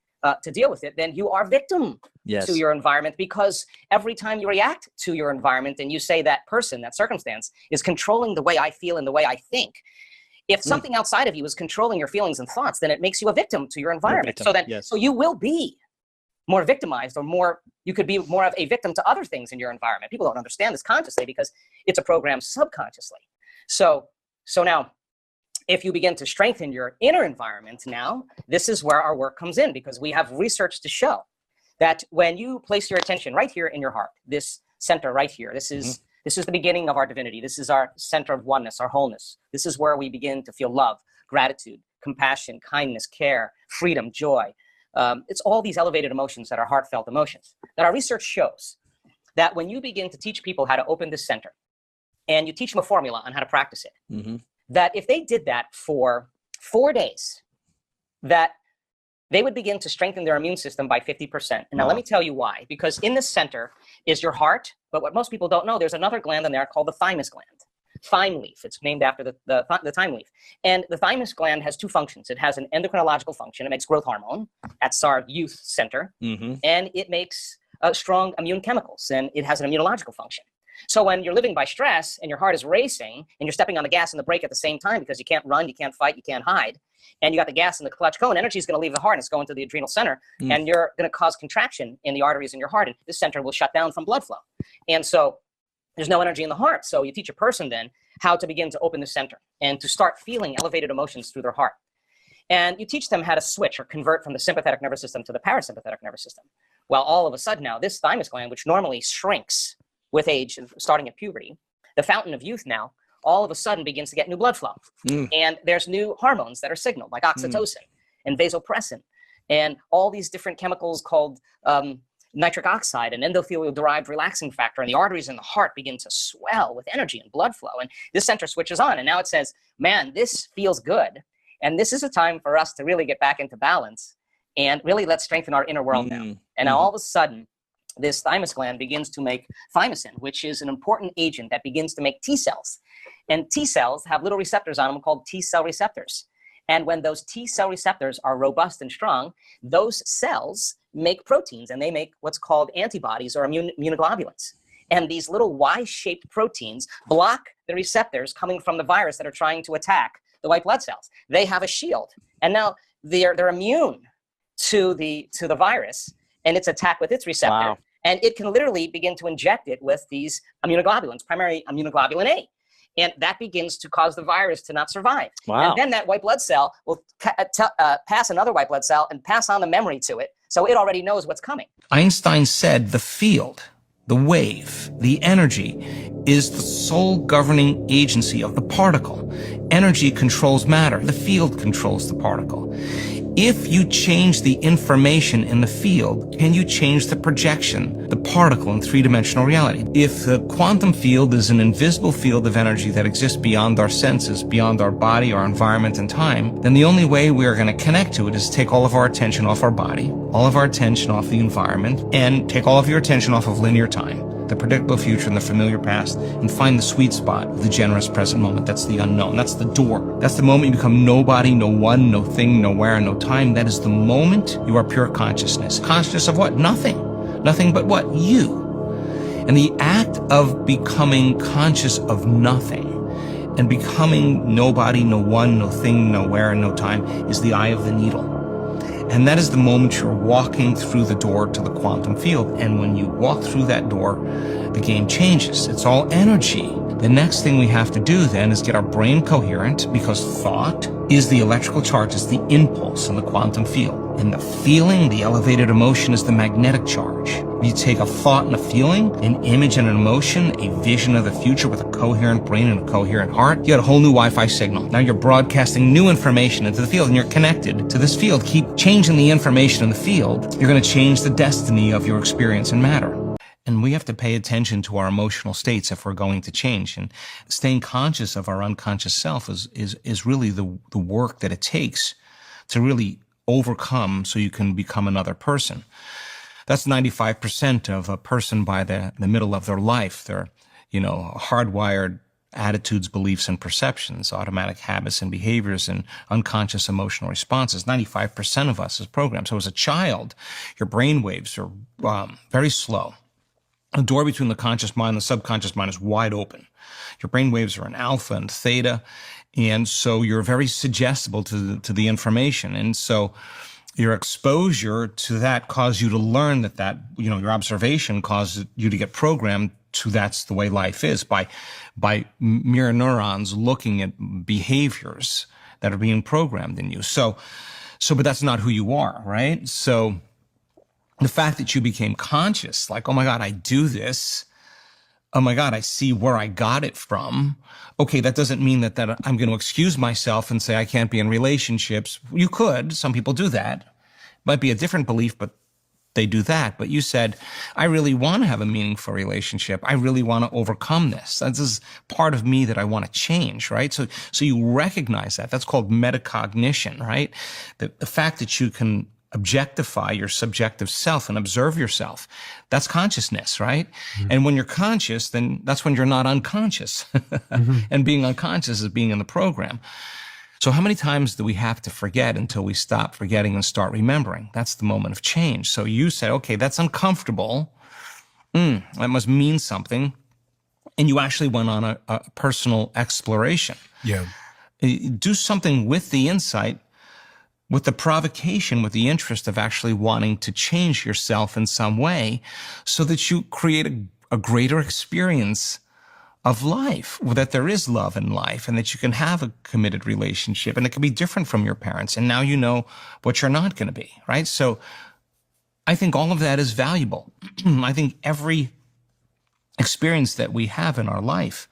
to deal with it. Then you are victim to your environment, because every time you react to your environment and you say that person, that circumstance is controlling the way I feel and the way I think. If something outside of you is controlling your feelings and thoughts, then it makes you a victim to your environment. So you will be more victimized, or you could be more of a victim to other things in your environment. People don't understand this consciously because it's a program subconsciously. So now, if you begin to strengthen your inner environment now, this is where our work comes in, because we have research to show that when you place your attention right here in your heart, this center right here, this is the beginning of our divinity. This is our center of oneness, our wholeness. This is where we begin to feel love, gratitude, compassion, kindness, care, freedom, joy. It's all these elevated emotions that are heartfelt emotions. That our research shows that when you begin to teach people how to open this center, and you teach them a formula on how to practice it, that if they did that for 4 days, that they would begin to strengthen their immune system by 50%. And now let me tell you why. Because in the center is your heart, but what most people don't know, there's another gland in there called the thymus gland. Thyme leaf. It's named after the thyme leaf. And the thymus gland has two functions. It has an endocrinological function. It makes growth hormone. That's our youth center. And it makes strong immune chemicals. And it has an immunological function. So when you're living by stress and your heart is racing and you're stepping on the gas and the brake at the same time because you can't run, you can't fight, you can't hide, and you got the gas and the clutch going, energy is going to leave the heart and it's going to the adrenal center, and you're going to cause contraction in the arteries in your heart, and this center will shut down from blood flow. And so there's no energy in the heart. So you teach a person then how to begin to open the center and to start feeling elevated emotions through their heart. And you teach them how to switch or convert from the sympathetic nervous system to the parasympathetic nervous system. Well, all of a sudden now, this thymus gland, which normally shrinks with age, starting at puberty, the fountain of youth now, all of a sudden begins to get new blood flow. And there's new hormones that are signaled, like oxytocin and vasopressin, and all these different chemicals called nitric oxide and endothelial-derived relaxing factor, and the arteries in the heart begin to swell with energy and blood flow. And this center switches on, and now it says, man, this feels good. And this is a time for us to really get back into balance, and really let's strengthen our inner world now. And now all of a sudden, this thymus gland begins to make thymosin, which is an important agent that begins to make T cells. And T cells have little receptors on them called T cell receptors. And when those T cell receptors are robust and strong, those cells make proteins, and they make what's called antibodies or immunoglobulins. And these little Y-shaped proteins block the receptors coming from the virus that are trying to attack the white blood cells. They have a shield. And now they're immune to the virus and its attack with its receptor. Wow. And it can literally begin to inject it with these immunoglobulins, primarily immunoglobulin A. And that begins to cause the virus to not survive. Wow. And then that white blood cell will pass another white blood cell and pass on the memory to it. So it already knows what's coming. Einstein said the field, the wave, the energy is the sole governing agency of the particle. Energy controls matter. The field controls the particle. If you change the information in the field, can you change the projection, the particle in three-dimensional reality? If the quantum field is an invisible field of energy that exists beyond our senses, beyond our body, our environment, and time, then the only way we are going to connect to it is take all of our attention off our body, all of our attention off the environment, and take all of your attention off of linear time. the predictable future and the familiar past, and find the sweet spot of the generous present moment. That's the unknown. That's the door. That's the moment you become nobody, no one, no thing, nowhere, no time. That is the moment you are pure consciousness. Consciousness of what? Nothing. Nothing but what? You. And the act of becoming conscious of nothing and becoming nobody, no one, no thing, nowhere, and no time is the eye of the needle. And that is the moment you're walking through the door to the quantum field. And when you walk through that door, the game changes. It's all energy. The next thing we have to do then is get our brain coherent, because thought is the electrical charge, it's the impulse in the quantum field. And the feeling, the elevated emotion, is the magnetic charge. You take a thought and a feeling, an image and an emotion, a vision of the future with a coherent brain and a coherent heart, you got a whole new Wi-Fi signal. Now you're broadcasting new information into the field, and you're connected to this field. Keep changing the information in the field, you're going to change the destiny of your experience and matter. And we have to pay attention to our emotional states if we're going to change. And staying conscious of our unconscious self is really the work that it takes to really overcome so you can become another person. That's 95% of a person by the middle of their life. They're, hardwired attitudes, beliefs, and perceptions, automatic habits and behaviors, and unconscious emotional responses. 95% of us is programmed. So as a child, your brain waves are very slow. The door between the conscious mind and the subconscious mind is wide open. Your brain waves are in alpha and theta, and so you're very suggestible to the information. And so your exposure to that caused you to learn that your observation caused you to get programmed to that's the way life is by mirror neurons looking at behaviors that are being programmed in you. So, but that's not who you are, right? So the fact that you became conscious, like, oh my God, I do this. Oh my God, I see where I got it from. Okay, that doesn't mean that I'm going to excuse myself and say I can't be in relationships. You could. Some people do that. Might be a different belief, but they do that. But you said, I really want to have a meaningful relationship. I really want to overcome this. This is part of me that I want to change, right? So you recognize that. That's called metacognition, right? The fact that you can objectify your subjective self and observe yourself. That's consciousness, right? Mm-hmm. And when you're conscious, then that's when you're not unconscious. Mm-hmm. And being unconscious is being in the program. So how many times do we have to forget until we stop forgetting and start remembering? That's the moment of change. So you said, okay, that's uncomfortable. That must mean something. And you actually went on a personal exploration. Yeah. Do something with the insight, with the provocation, with the interest of actually wanting to change yourself in some way so that you create a greater experience of life, that there is love in life and that you can have a committed relationship and it can be different from your parents. And now you know what you're not going to be, right? So I think all of that is valuable. I think every experience that we have in our life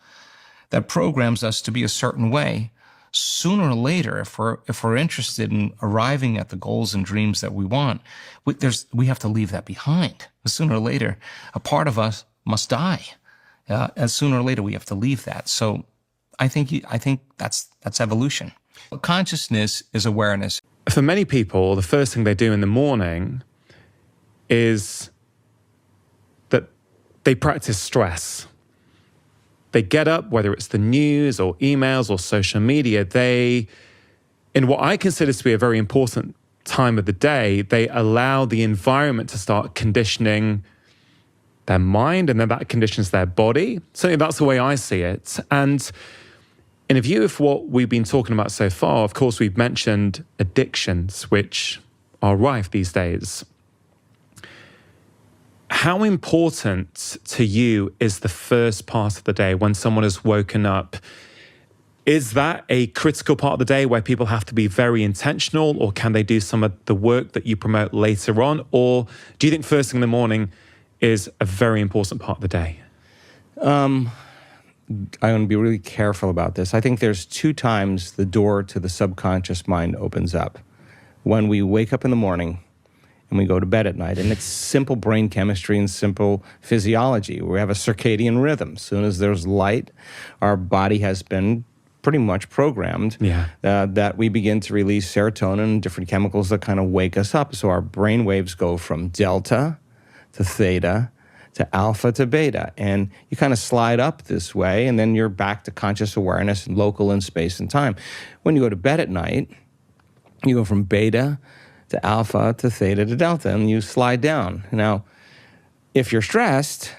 that programs us to be a certain way, sooner or later, if we're interested in arriving at the goals and dreams that we want, we have to leave that behind. Sooner or later, a part of us must die. And sooner or later, we have to leave that. So I think that's evolution. Consciousness is awareness. For many people, the first thing they do in the morning is that they practice stress. They get up, whether it's the news or emails or social media, in what I consider to be a very important time of the day, they allow the environment to start conditioning their mind, and then that conditions their body. Certainly that's the way I see it. And in a view of what we've been talking about so far, of course, we've mentioned addictions, which are rife these days. How important to you is the first part of the day when someone has woken up? Is that a critical part of the day where people have to be very intentional, or can they do some of the work that you promote later on? Or do you think first thing in the morning is a very important part of the day? I want to be really careful about this. I think there's two times the door to the subconscious mind opens up. When we wake up in the morning and we go to bed at night, and it's simple brain chemistry and simple physiology. We have a circadian rhythm. As soon as there's light, our body has been pretty much programmed that we begin to release serotonin and different chemicals that kind of wake us up. So our brain waves go from delta to theta to alpha to beta. And you kind of slide up this way, and then you're back to conscious awareness, local in space and time. When you go to bed at night, you go from beta to alpha to theta to delta, and you slide down. Now, if you're stressed,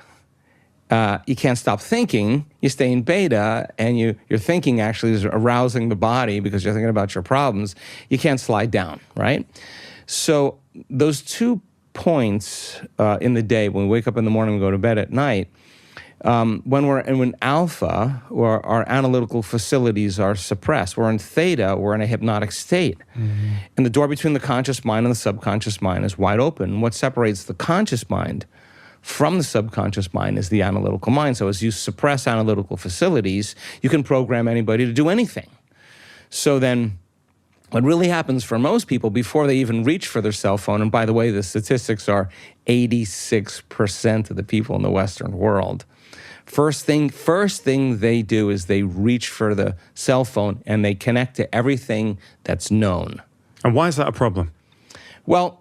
you can't stop thinking. You stay in beta, and your thinking actually is arousing the body because you're thinking about your problems. You can't slide down, right? So those 2 points in the day, when we wake up in the morning and go to bed at night, when alpha, or our analytical facilities are suppressed, we're in theta, we're in a hypnotic state. And the door between the conscious mind and the subconscious mind is wide open. And what separates the conscious mind from the subconscious mind is the analytical mind. So as you suppress analytical facilities, you can program anybody to do anything. So then what really happens for most people before they even reach for their cell phone, and by the way, the statistics are 86% of the people in the Western world, first thing they do is they reach for the cell phone and they connect to everything that's known. And why is that a problem? Well,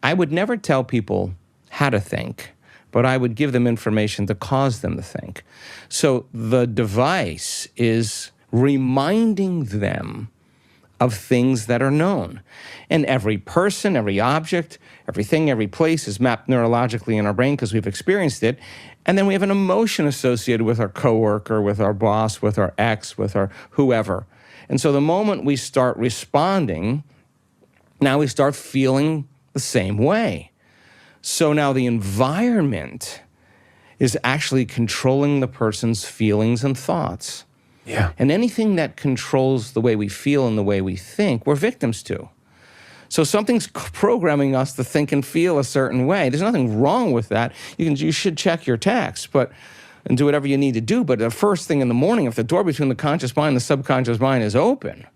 I would never tell people how to think, but I would give them information to cause them to think. So the device is reminding them of things that are known. And every person, every object, everything, every place is mapped neurologically in our brain because we've experienced it. And then we have an emotion associated with our coworker, with our boss, with our ex, with our whoever. And so the moment we start responding, now we start feeling the same way. So now the environment is actually controlling the person's feelings and thoughts. Yeah. And anything that controls the way we feel and the way we think, we're victims to. So something's programming us to think and feel a certain way. There's nothing wrong with that. You should check your text and do whatever you need to do. But the first thing in the morning, if the door between the conscious mind and the subconscious mind is open,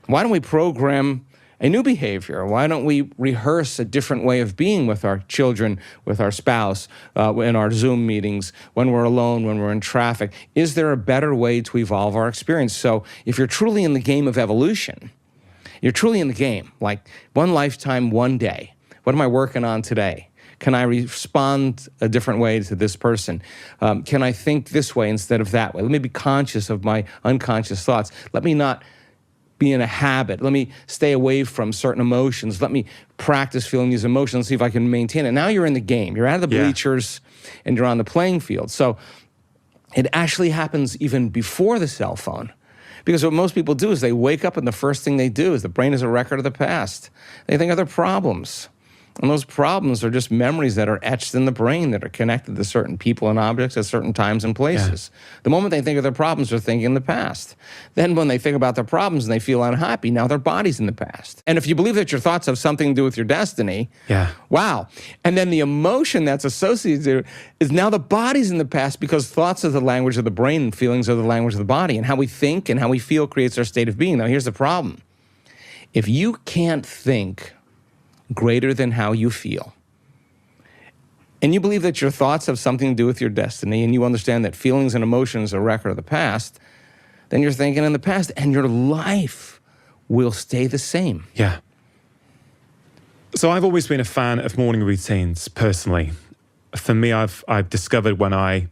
why don't we program a new behavior? Why don't we rehearse a different way of being with our children, with our spouse, in our Zoom meetings, when we're alone, when we're in traffic? Is there a better way to evolve our experience? So if you're truly in the game of evolution, you're truly in the game, like one lifetime, one day. What am I working on today? Can I respond a different way to this person? Can I think this way instead of that way? Let me be conscious of my unconscious thoughts. Let me not be in a habit. Let me stay away from certain emotions. Let me practice feeling these emotions, see if I can maintain it. Now you're in the game. You're out of the bleachers and you're on the playing field. So it actually happens even before the cell phone. Because what most people do is they wake up and the first thing they do is the brain is a record of the past. They think of their problems. And those problems are just memories that are etched in the brain that are connected to certain people and objects at certain times and places. Yeah. The moment they think of their problems, they're thinking in the past. Then when they think about their problems and they feel unhappy, now their body's in the past. And if you believe that your thoughts have something to do with your destiny, wow. And then the emotion that's associated to it is now the body's in the past because thoughts are the language of the brain and feelings are the language of the body. And how we think and how we feel creates our state of being. Now here's the problem. If you can't think greater than how you feel, and you believe that your thoughts have something to do with your destiny, and you understand that feelings and emotions are a record of the past, then you're thinking in the past, and your life will stay the same. Yeah. So I've always been a fan of morning routines, personally. For me, I've discovered when I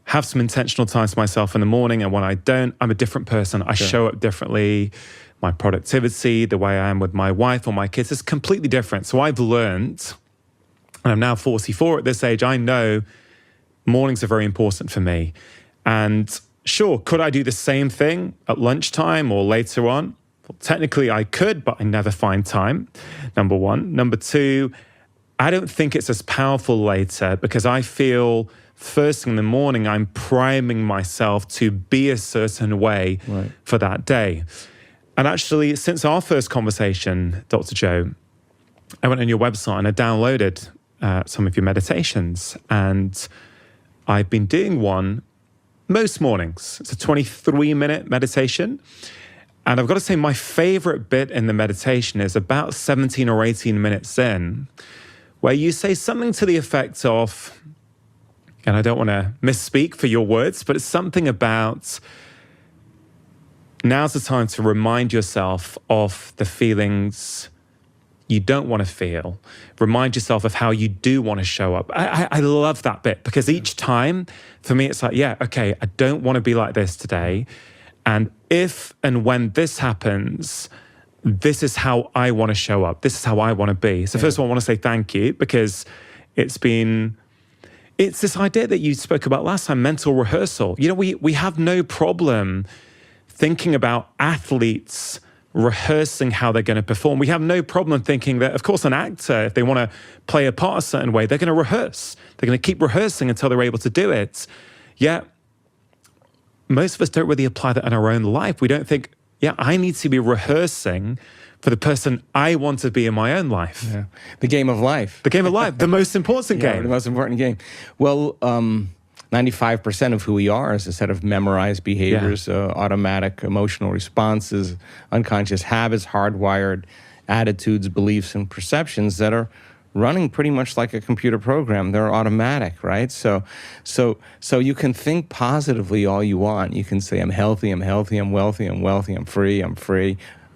have some intentional time to myself in the morning, and when I don't, I'm a different person. I show up differently. My productivity, the way I am with my wife or my kids is completely different. So I've learned, and I'm now 44 at this age, I know mornings are very important for me. And sure, could I do the same thing at lunchtime or later on? Well, technically I could, but I never find time, number one. Number two, I don't think it's as powerful later because I feel first thing in the morning, I'm priming myself to be a certain way for that day. And actually, since our first conversation, Dr. Joe, I went on your website and I downloaded some of your meditations. And I've been doing one most mornings. It's a 23-minute meditation. And I've got to say, my favorite bit in the meditation is about 17 or 18 minutes in, where you say something to the effect of, and I don't want to misspeak for your words, but it's something about, now's the time to remind yourself of the feelings you don't want to feel. Remind yourself of how you do want to show up. I love that bit, because each time, for me, it's like, yeah, okay, I don't want to be like this today. And if and when this happens, this is how I want to show up. This is how I want to be. So first of all, I want to say thank you, because it's this idea that you spoke about last time, mental rehearsal. You know, we have no problem thinking about athletes rehearsing how they're going to perform. We have no problem thinking that, of course, an actor, if they want to play a part a certain way, they're going to rehearse. They're going to keep rehearsing until they're able to do it. Yet, most of us don't really apply that in our own life. We don't think, yeah, I need to be rehearsing for the person I want to be in my own life. Yeah. The game of life. The game of life, the most important game. The most important game. Well, 95% of who we are is a set of memorized behaviors, automatic emotional responses, unconscious habits, hardwired attitudes, beliefs, and perceptions that are running pretty much like a computer program. They're automatic, right? So you can think positively all you want. You can say, I'm healthy, I'm wealthy, I'm wealthy, I'm free, I'm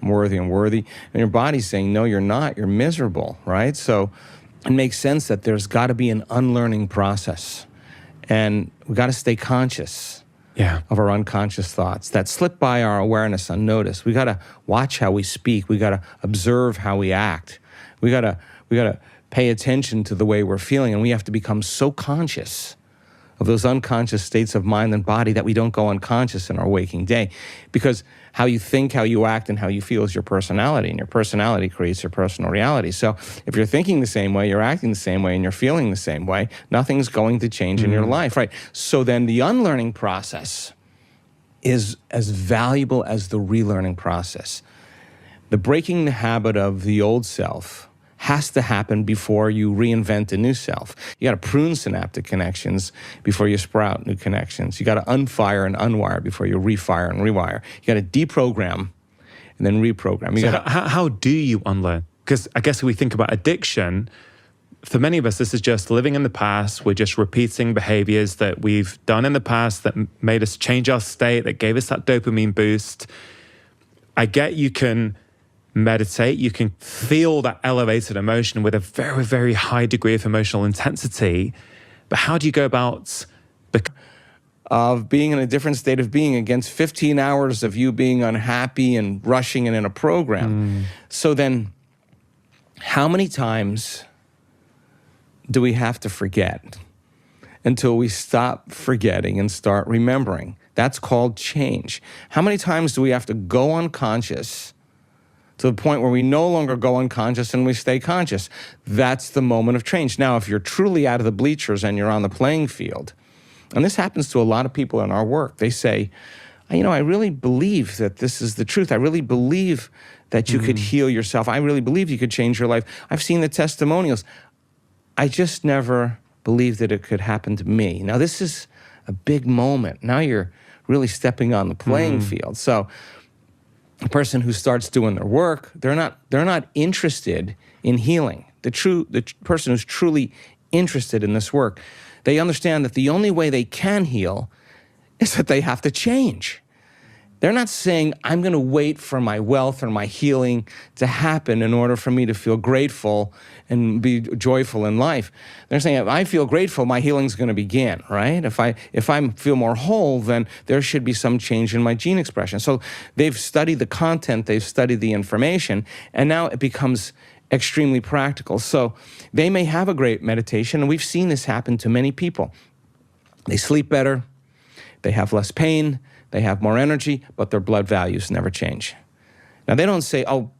worthy, I'm worthy. And your body's saying, no, you're not, you're miserable, right? So it makes sense that there's got to be an unlearning process. And we got to stay conscious of our unconscious thoughts that slip by our awareness unnoticed. We got to watch how we speak. We got to observe how we act. We got to pay attention to the way we're feeling, and we have to become so conscious of those unconscious states of mind and body that we don't go unconscious in our waking day. Because how you think, how you act, and how you feel is your personality, and your personality creates your personal reality. So if you're thinking the same way, you're acting the same way, and you're feeling the same way, nothing's going to change in your life, right? So then the unlearning process is as valuable as the relearning process. The breaking the habit of the old self has to happen before you reinvent a new self. You got to prune synaptic connections before you sprout new connections. You got to unfire and unwire before you refire and rewire. You got to deprogram and then reprogram. So how do you unlearn? Because I guess if we think about addiction, for many of us, this is just living in the past. We're just repeating behaviors that we've done in the past that made us change our state, that gave us that dopamine boost. I get you can meditate, you can feel that elevated emotion with a very, very high degree of emotional intensity. But how do you go about being in a different state of being against 15 hours of you being unhappy and rushing and in a program? So then, how many times do we have to forget until we stop forgetting and start remembering? That's called change. How many times do we have to go unconscious to the point where we no longer go unconscious and we stay conscious? That's the moment of change. Now, if you're truly out of the bleachers and you're on the playing field, and this happens to a lot of people in our work, they say, you know, I really believe that this is the truth. I really believe that you could heal yourself. I really believe you could change your life. I've seen the testimonials. I just never believed that it could happen to me. Now, this is a big moment. Now you're really stepping on the playing field. So a person who starts doing their work, they're not interested in healing. The person who's truly interested in this work, they understand that the only way they can heal is that they have to change. They're not saying, I'm going to wait for my wealth or my healing to happen in order for me to feel grateful and be joyful in life. They're saying, if I feel grateful, my healing's going to begin, right? If I feel more whole, then there should be some change in my gene expression. So they've studied the content, they've studied the information, and now it becomes extremely practical. So they may have a great meditation, and we've seen this happen to many people. They sleep better, they have less pain, they have more energy, but their blood values never change. Now, they don't say, oh,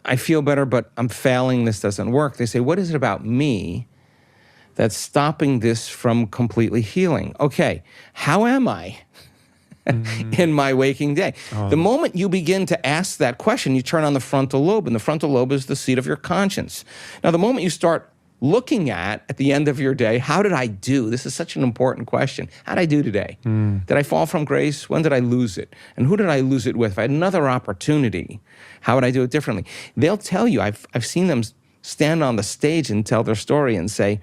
I feel better, but I'm failing, this doesn't work. They say, what is it about me that's stopping this from completely healing? Okay, how am I in my waking day? The moment you begin to ask that question, you turn on the frontal lobe, and the frontal lobe is the seat of your conscience. Now, the moment you start looking at the end of your day, how did I do? This is such an important question. How did I do today? Did I fall from grace? When did I lose it? And who did I lose it with? If I had another opportunity, how would I do it differently? They'll tell you, I've seen them stand on the stage and tell their story and say,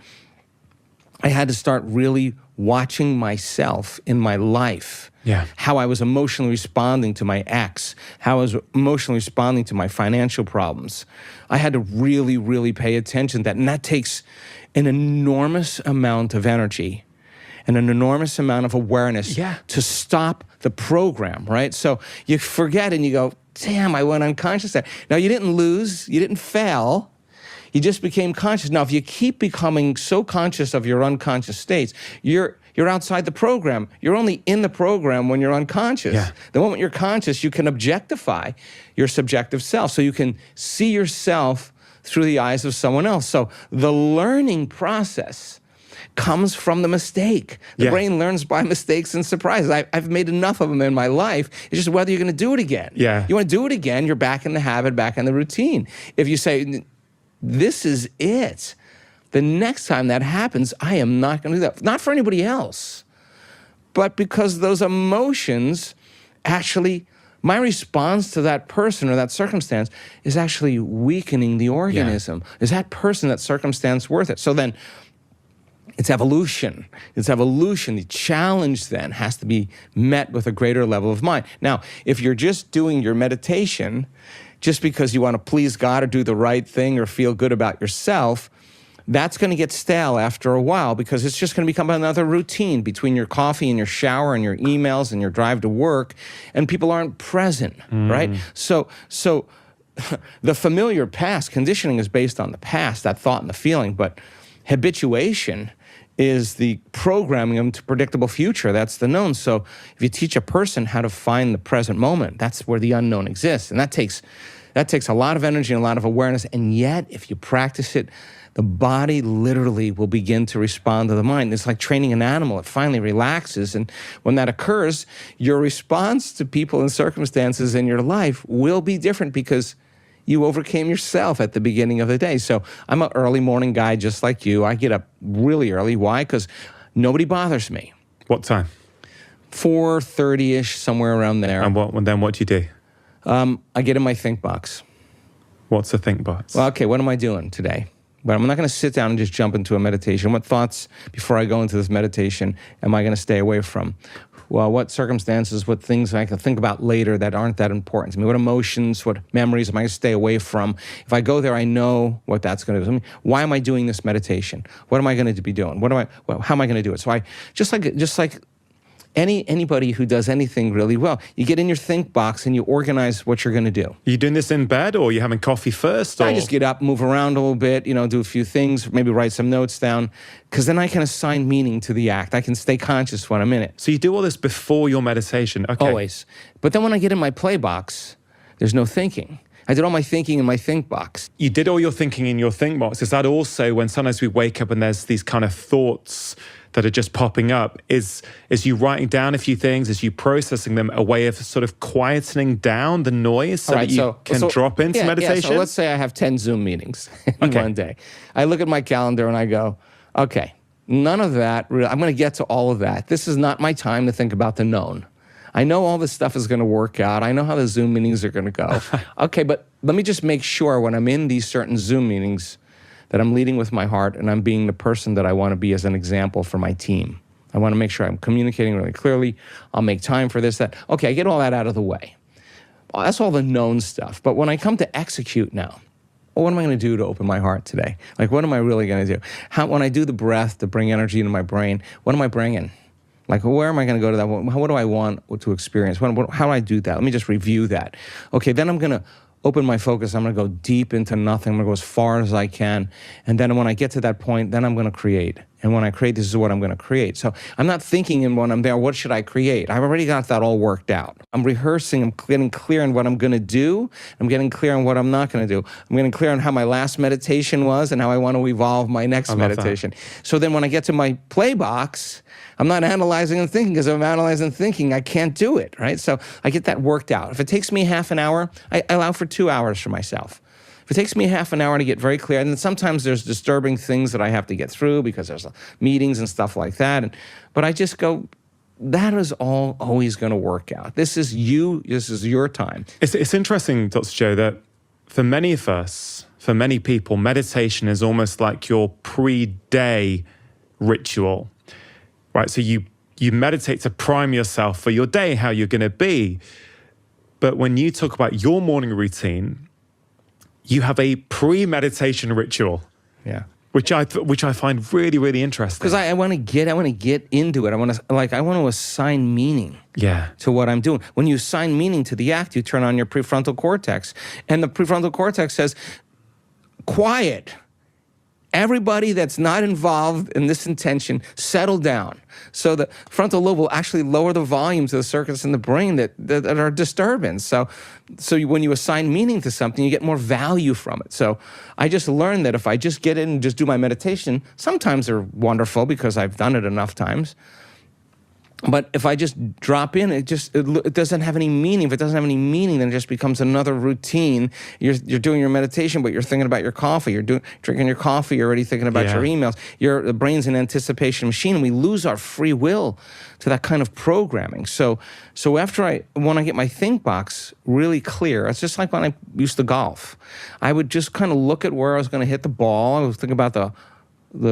I had to start really watching myself in my life, Yeah. how I was emotionally responding to my ex, how I was emotionally responding to my financial problems. I had to really, really pay attention to that. And that takes an enormous amount of energy and an enormous amount of awareness to stop the program, right? So you forget and you go, damn, I went unconscious there. Now, you didn't lose, you didn't fail, you just became conscious. Now, if you keep becoming so conscious of your unconscious states, you're outside the program. You're only in the program when you're unconscious. Yeah. The moment you're conscious, you can objectify your subjective self. So you can see yourself through the eyes of someone else. So the learning process comes from the mistake. The brain learns by mistakes and surprises. I've made enough of them in my life. It's just whether you're going to do it again. Yeah. You want to do it again, you're back in the habit, back in the routine. If you say, this is it, the next time that happens, I am not going to do that. Not for anybody else, but because those emotions actually, my response to that person or that circumstance is actually weakening the organism. Is that person, that circumstance worth it? So then it's evolution. It's evolution. The challenge then has to be met with a greater level of mind. Now, if you're just doing your meditation just because you want to please God or do the right thing or feel good about yourself, that's going to get stale after a while because it's just going to become another routine between your coffee and your shower and your emails and your drive to work, and people aren't present, right? So the familiar past, conditioning is based on the past, that thought and the feeling, but habituation is the programming them to predictable future. That's the known. So if you teach a person how to find the present moment, that's where the unknown exists. And that takes a lot of energy and a lot of awareness. And yet, if you practice it, the body literally will begin to respond to the mind. It's like training an animal. It finally relaxes. And when that occurs, your response to people and circumstances in your life will be different because you overcame yourself at the beginning of the day. So I'm an early morning guy just like you. I get up really early. Why? Because nobody bothers me. What time? 4:30-ish, somewhere around there. And then what do you do? I get in my think box. What's the think box? Well, okay, what am I doing today? But I'm not going to sit down and just jump into a meditation. What thoughts, before I go into this meditation, am I going to stay away from? Well, what circumstances, what things I can think about later that aren't that important to me? What emotions, what memories am I going to stay away from? If I go there, I know what that's going to do. I mean, why am I doing this meditation? What am I going to be doing? How am I going to do it? So I just like anybody who does anything really well, you get in your think box and you organize what you're going to do. Are you doing this in bed or are you having coffee first? Or? I just get up, move around a little bit, do a few things, maybe write some notes down, because then I can assign meaning to the act. I can stay conscious when I'm in it. So you do all this before your meditation? Okay. Always. But then when I get in my play box, there's no thinking. I did all my thinking in my think box. You did all your thinking in your think box. Is that also when sometimes we wake up and there's these kind of thoughts that are just popping up? Is you writing down a few things, is you processing them, a way of sort of quietening down the noise so that you can drop into meditation? So let's say I have 10 Zoom meetings in one day. I look at my calendar and I go, okay, none of that, I'm going to get to all of that. This is not my time to think about the known. I know all this stuff is going to work out. I know how the Zoom meetings are going to go. Okay, but let me just make sure when I'm in these certain Zoom meetings that I'm leading with my heart and I'm being the person that I want to be as an example for my team. I want to make sure I'm communicating really clearly. I'll make time for this, that. Okay, I get all that out of the way. Well, that's all the known stuff. But when I come to execute now, well, what am I going to do to open my heart today? Like, what am I really going to do? When I do the breath to bring energy into my brain, what am I bringing? Like, where am I going to go to that? What do I want to experience? How do I do that? Let me just review that. Okay, then I'm going to open my focus. I'm going to go deep into nothing. I'm going to go as far as I can. And then when I get to that point, then I'm going to create. And when I create, this is what I'm going to create. So I'm not thinking in when I'm there, what should I create? I've already got that all worked out. I'm rehearsing. I'm getting clear on what I'm going to do. I'm getting clear on what I'm not going to do. I'm getting clear on how my last meditation was and how I want to evolve my next meditation. So then when I get to my play box, I'm not analyzing and thinking, because if I'm analyzing and thinking, I can't do it, right? So I get that worked out. If it takes me half an hour, I allow for 2 hours for myself. If it takes me half an hour to get very clear, and then sometimes there's disturbing things that I have to get through because there's meetings and stuff like that. But I just go, that is all always going to work out. This is you. This is your time. It's interesting, Dr. Joe, that for many of us, for many people, meditation is almost like your pre-day ritual. right? So you meditate to prime yourself for your day, how you're going to be. But when you talk about your morning routine, you have a pre-meditation ritual. Yeah. Which I find really, really interesting. Because I want to get into it. I want to assign meaning. Yeah. To what I'm doing. When you assign meaning to the act, you turn on your prefrontal cortex, and the prefrontal cortex says, "Quiet. Everybody that's not involved in this intention, settle down." So the frontal lobe will actually lower the volumes of the circuits in the brain that are disturbance. So when you assign meaning to something, you get more value from it. So I just learned that if I just get in and just do my meditation, sometimes they're wonderful because I've done it enough times. But if I just drop in, it doesn't have any meaning. If it doesn't have any meaning, then it just becomes another routine. You're doing your meditation, but you're thinking about your coffee. You're drinking your coffee. You're already thinking about your emails. The brain's an anticipation machine, and we lose our free will to that kind of programming. So when I get my think box really clear, it's just like when I used to golf. I would just kind of look at where I was going to hit the ball. I was thinking about the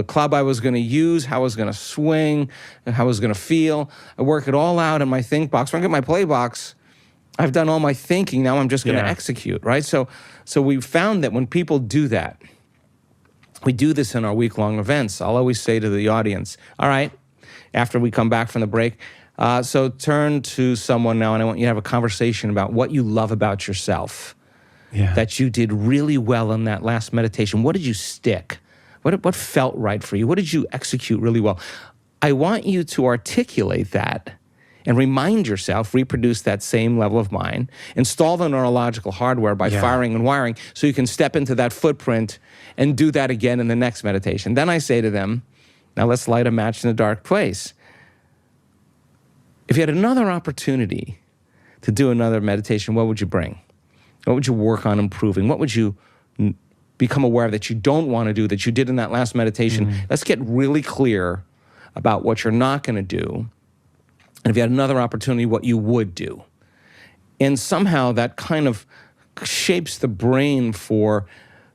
club I was going to use, how I was going to swing, and how I was going to feel. I work it all out in my think box. When I get my play box, I've done all my thinking. Now I'm just going to execute, right? So we found that when people do that, we do this in our week-long events. I'll always say to the audience, all right, after we come back from the break, so turn to someone now, and I want you to have a conversation about what you love about yourself, that you did really well in that last meditation. What did you stick? What felt right for you? What did you execute really well? I want you to articulate that and remind yourself, reproduce that same level of mind, install the neurological hardware by firing and wiring so you can step into that footprint and do that again in the next meditation. Then I say to them, now let's light a match in a dark place. If you had another opportunity to do another meditation, what would you bring? What would you work on improving? What would you become aware of that you don't want to do, that you did in that last meditation? Let's get really clear about what you're not going to do. And if you had another opportunity, what you would do. And somehow that kind of shapes the brain for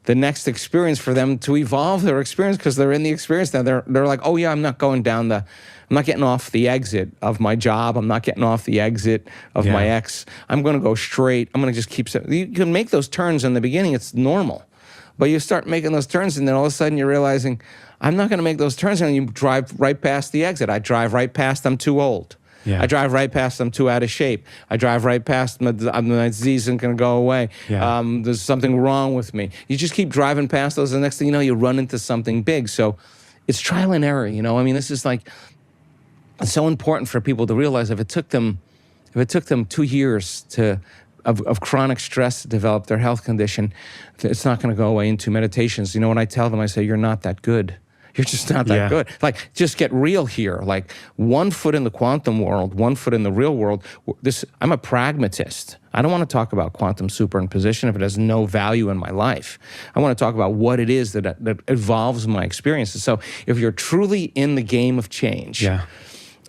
the next experience, for them to evolve their experience, because they're in the experience now. They're like, oh yeah, I'm not getting off the exit of my job. I'm not getting off the exit of my ex. I'm going to go straight. I'm going to just keep, you can make those turns in the beginning. It's normal. But you start making those turns, and then all of a sudden you're realizing, I'm not going to make those turns, and you drive right past the exit. I drive right past, I'm too old. I drive right past, I'm too out of shape. I drive right past, my disease isn't going to go away. There's something wrong with me. You just keep driving past those, and the next thing you know, you run into something big. So it's trial and error, you know? I mean, this is like, it's so important for people to realize if it took them 2 years of chronic stress to develop their health condition, it's not going to go away in 2 meditations. You know what I tell them? I say, you're not that good. You're just not that good. Like, just get real here. Like, 1 foot in the quantum world, 1 foot in the real world. I'm a pragmatist. I don't want to talk about quantum superimposition if it has no value in my life. I want to talk about what it is that evolves my experiences. So if you're truly in the game of change,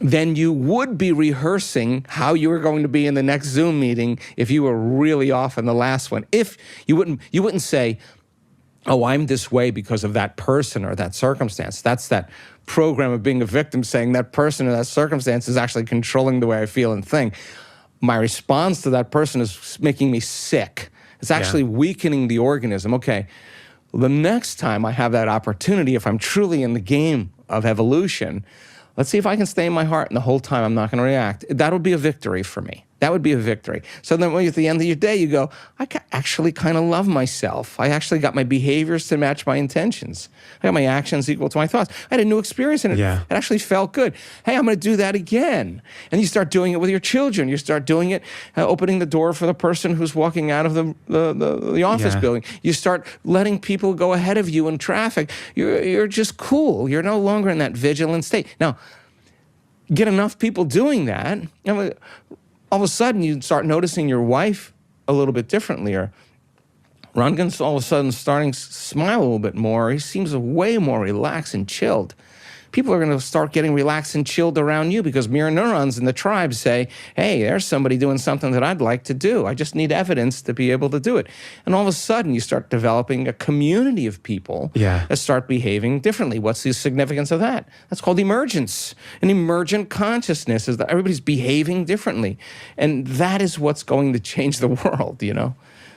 then you would be rehearsing how you were going to be in the next Zoom meeting if you were really off in the last one. If you wouldn't say, oh, I'm this way because of that person or that circumstance. That's that program of being a victim saying that person or that circumstance is actually controlling the way I feel and think. My response to that person is making me sick. It's actually weakening the organism. Okay, the next time I have that opportunity, if I'm truly in the game of evolution, let's see if I can stay in my heart, and the whole time I'm not going to react. That would be a victory for me. That would be a victory. So then at the end of your day, you go, I actually kind of love myself. I actually got my behaviors to match my intentions. I got my actions equal to my thoughts. I had a new experience, and it actually felt good. Hey, I'm going to do that again. And you start doing it with your children. You start doing it, opening the door for the person who's walking out of the office building. You start letting people go ahead of you in traffic. You're just cool. You're no longer in that vigilant state. Now, get enough people doing that, all of a sudden you start noticing your wife a little bit differently, or Rangan's all of a sudden starting to smile a little bit more. He seems way more relaxed and chilled people are going to start getting relaxed and chilled around you because mirror neurons in the tribe say, hey, there's somebody doing something that I'd like to do. I just need evidence to be able to do it. And all of a sudden, you start developing a community of people that start behaving differently. What's the significance of that? That's called emergence. An emergent consciousness is that everybody's behaving differently. And that is what's going to change the world, you know?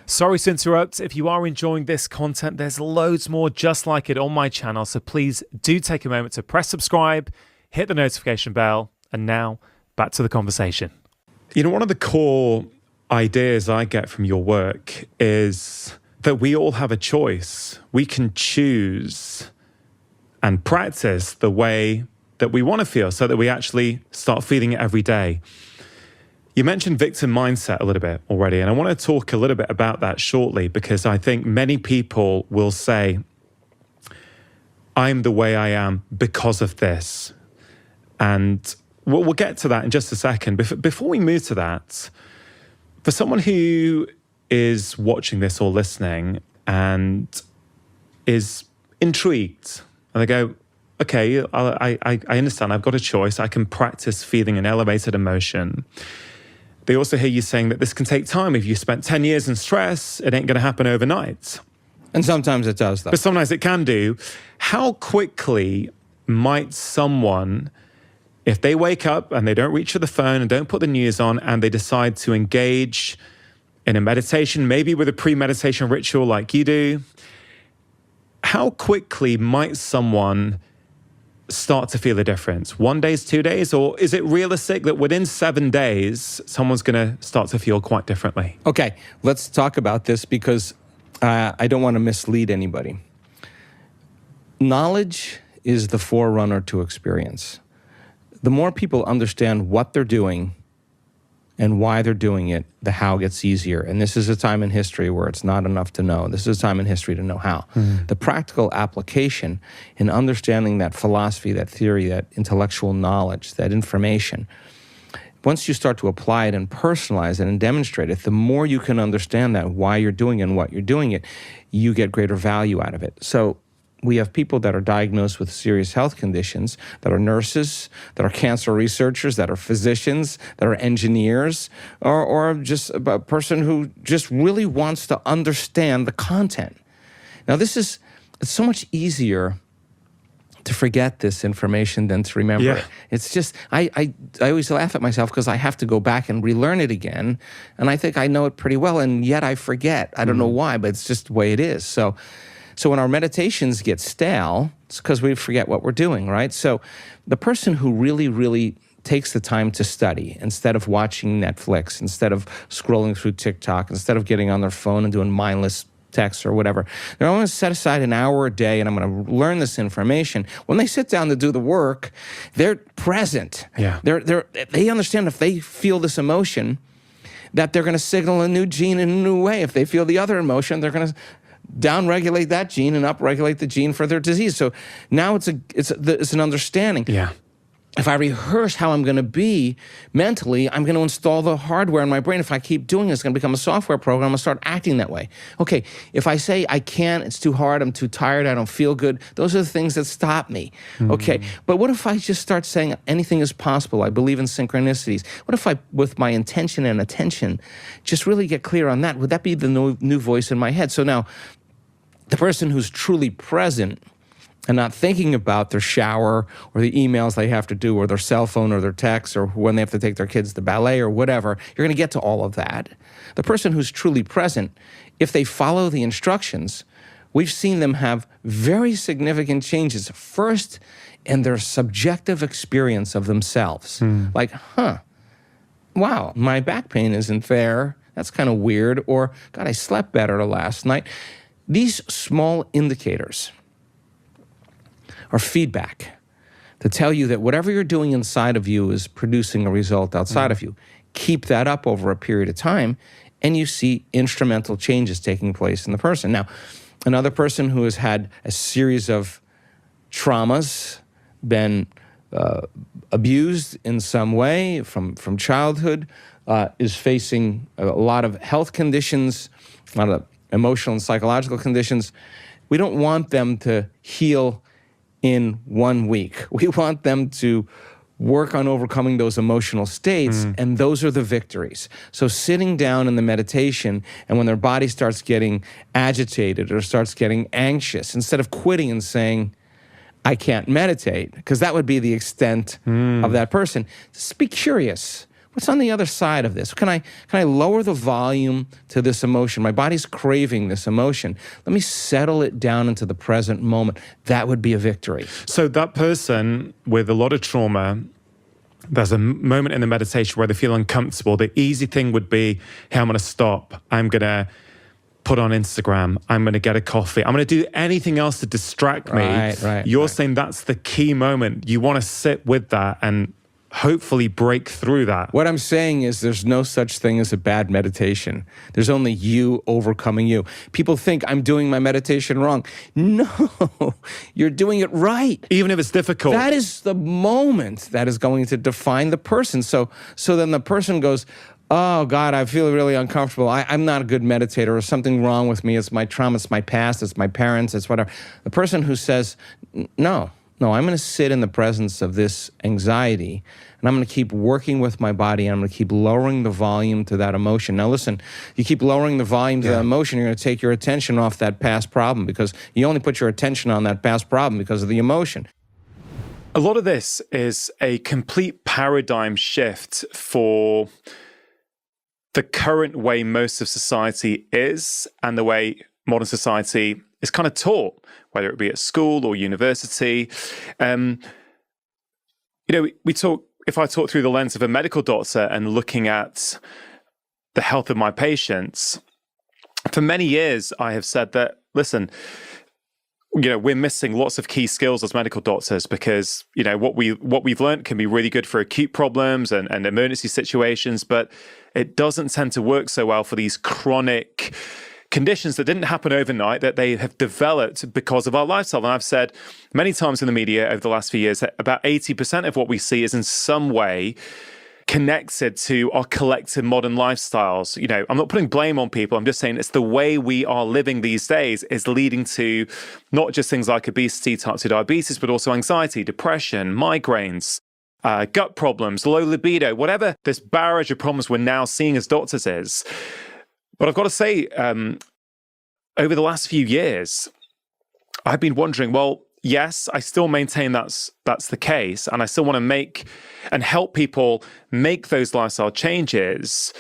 Sorry to interrupt. If you are enjoying this content, there's loads more just like it on my channel. So please do take a moment to press subscribe, hit the notification bell, and now back to the conversation. You know, one of the core ideas I get from your work is that we all have a choice. We can choose and practice the way that we want to feel so that we actually start feeling it every day. You mentioned victim mindset a little bit already, and I want to talk a little bit about that shortly because I think many people will say, I'm the way I am because of this. And we'll get to that in just a second. Before we move to that, for someone who is watching this or listening and is intrigued, and they go, okay, I understand, I've got a choice, I can practice feeling an elevated emotion. They also hear you saying that this can take time. If you spent 10 years in stress, it ain't going to happen overnight. And sometimes it does, though. But sometimes it can do. How quickly might someone, if they wake up and they don't reach for the phone and don't put the news on and they decide to engage in a meditation, maybe with a pre-meditation ritual like you do, how quickly might someone start to feel a difference? 1 day, 2 days, or is it realistic that within 7 days, someone's going to start to feel quite differently? Okay, let's talk about this because I don't want to mislead anybody. Knowledge is the forerunner to experience. The more people understand what they're doing and why they're doing it, the how gets easier. And this is a time in history where it's not enough to know. This is a time in history to know how. The practical application in understanding that philosophy, that theory, that intellectual knowledge, that information, once you start to apply it and personalize it and demonstrate it, the more you can understand that, why you're doing it and what you're doing it, you get greater value out of it. So we have people that are diagnosed with serious health conditions, that are nurses, that are cancer researchers, that are physicians, that are engineers, or just a person who just really wants to understand the content. Now, it's so much easier to forget this information than to remember it. It's just, I always laugh at myself because I have to go back and relearn it again, and I think I know it pretty well, and yet I forget. I don't know why, but it's just the way it is. So when our meditations get stale, it's because we forget what we're doing, right? So the person who really, really takes the time to study instead of watching Netflix, instead of scrolling through TikTok, instead of getting on their phone and doing mindless texts or whatever, they're going to set aside an hour a day and I'm going to learn this information. When they sit down to do the work, they're present. Yeah. They understand if they feel this emotion, that they're going to signal a new gene in a new way. If they feel the other emotion, they're going to downregulate that gene and upregulate the gene for their disease. So now it's an understanding. Yeah. If I rehearse how I'm going to be mentally, I'm going to install the hardware in my brain. If I keep doing this, it's going to become a software program. I'm going to start acting that way. Okay, if I say I can't, it's too hard, I'm too tired, I don't feel good, those are the things that stop me. Okay, but what if I just start saying anything is possible? I believe in synchronicities. What if I, with my intention and attention, just really get clear on that? Would that be the new voice in my head? So now, the person who's truly present and not thinking about their shower or the emails they have to do or their cell phone or their texts or when they have to take their kids to ballet or whatever, you're going to get to all of that. The person who's truly present, if they follow the instructions, we've seen them have very significant changes. First, in their subjective experience of themselves. Like, wow, my back pain isn't there. That's kind of weird. Or, God, I slept better last night. These small indicators are feedback to tell you that whatever you're doing inside of you is producing a result outside of you. Keep that up over a period of time, and you see instrumental changes taking place in the person. Now, another person who has had a series of traumas, been abused in some way from childhood, is facing a lot of health conditions, a lot of emotional and psychological conditions. We don't want them to heal in 1 week. We want them to work on overcoming those emotional states, and those are the victories. So sitting down in the meditation, and when their body starts getting agitated or starts getting anxious, instead of quitting and saying, I can't meditate, because that would be the extent of that person, just be curious. What's on the other side of this? Can I lower the volume to this emotion? My body's craving this emotion. Let me settle it down into the present moment. That would be a victory. So that person with a lot of trauma, there's a moment in the meditation where they feel uncomfortable. The easy thing would be, hey, I'm going to stop. I'm going to put on Instagram. I'm going to get a coffee. I'm going to do anything else to distract me. You're saying that's the key moment. You want to sit with that and hopefully break through that. What I'm saying is there's no such thing as a bad meditation. There's only you overcoming you. People think I'm doing my meditation wrong. No, you're doing it right. Even if it's difficult. That is the moment that is going to define the person. So then the person goes, oh God, I feel really uncomfortable. I'm not a good meditator, or something wrong with me. It's my trauma, it's my past, it's my parents, it's whatever. The person who says, no, I'm going to sit in the presence of this anxiety, and I'm going to keep working with my body, and I'm going to keep lowering the volume to that emotion. Now listen, you keep lowering the volume to that emotion, you're going to take your attention off that past problem, because you only put your attention on that past problem because of the emotion. A lot of this is a complete paradigm shift for the current way most of society is, and the way modern society is kind of taught, whether it be at school or university. If I talk through the lens of a medical doctor and looking at the health of my patients, for many years I have said that, listen, we're missing lots of key skills as medical doctors, because what we've learned can be really good for acute problems and emergency situations, but it doesn't tend to work so well for these chronic conditions that didn't happen overnight, that they have developed because of our lifestyle. And I've said many times in the media over the last few years that about 80% of what we see is in some way connected to our collective modern lifestyles. I'm not putting blame on people. I'm just saying it's the way we are living these days is leading to not just things like obesity, type 2 diabetes, but also anxiety, depression, migraines, gut problems, low libido, whatever this barrage of problems we're now seeing as doctors is. But I've got to say, over the last few years, I've been wondering, well, yes, I still maintain that's the case, and I still want to make and help people make those lifestyle changes.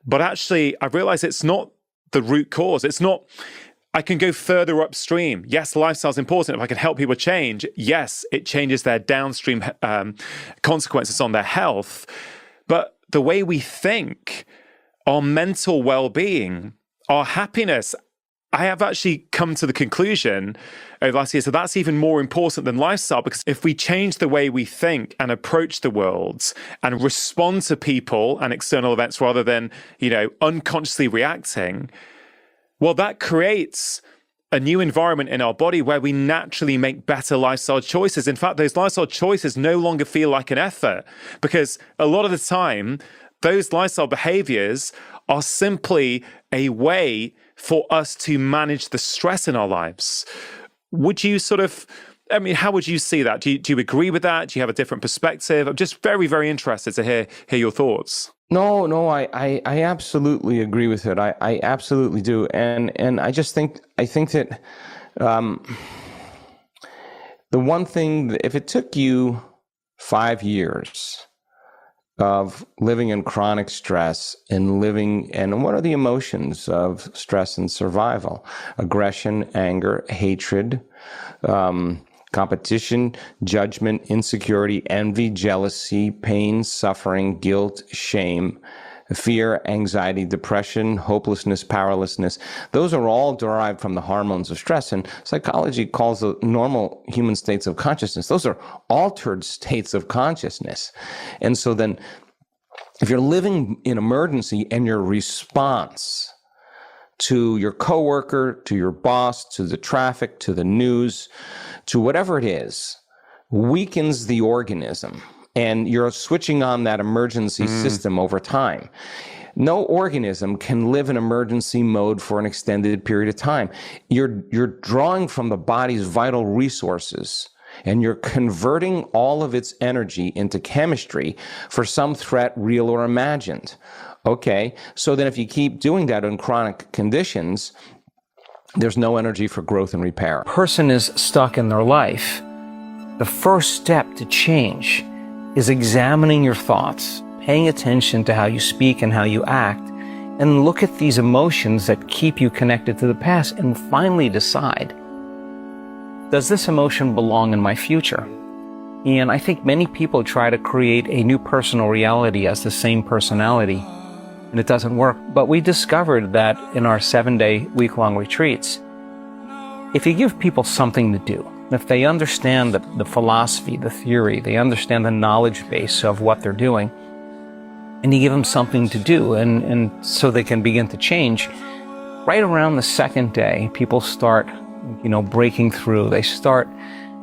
But actually, I realize it's not the root cause. It's not, I can go further upstream. Yes, lifestyle is important. If I can help people change, yes, it changes their downstream consequences on their health. But the way we think, our mental well-being, our happiness, I have actually come to the conclusion over the last year, so that's even more important than lifestyle, because if we change the way we think and approach the world and respond to people and external events rather than, unconsciously reacting, well, that creates a new environment in our body where we naturally make better lifestyle choices. In fact, those lifestyle choices no longer feel like an effort, because a lot of the time, those lifestyle behaviors are simply a way for us to manage the stress in our lives. Would you how would you see that? Do you agree with that? Do you have a different perspective? I'm just very, very interested to hear your thoughts. No, I absolutely agree with it. I absolutely do. And I think that the one thing, that if it took you 5 years of living in chronic stress and what are the emotions of stress and survival? Aggression, anger, hatred, competition, judgment, insecurity, envy, jealousy, pain, suffering, guilt, shame, fear, anxiety, depression, hopelessness, powerlessness. Those are all derived from the hormones of stress, and psychology calls the normal human states of consciousness. Those are altered states of consciousness. And so then if you're living in emergency and your response to your coworker, to your boss, to the traffic, to the news, to whatever it is, weakens the organism, and you're switching on that emergency system over time. No organism can live in emergency mode for an extended period of time. You're drawing from the body's vital resources, and you're converting all of its energy into chemistry for some threat, real or imagined. Okay, so then if you keep doing that in chronic conditions, there's no energy for growth and repair. Person is stuck in their life. The first step to change is examining your thoughts, paying attention to how you speak and how you act, and look at these emotions that keep you connected to the past and finally decide, does this emotion belong in my future? And I think many people try to create a new personal reality as the same personality, and it doesn't work. But we discovered that in our 7-day week-long retreats, if you give people something to do, if they understand the philosophy, the theory, they understand the knowledge base of what they're doing, and you give them something to do, and so they can begin to change, right around the second day, people start, breaking through. They start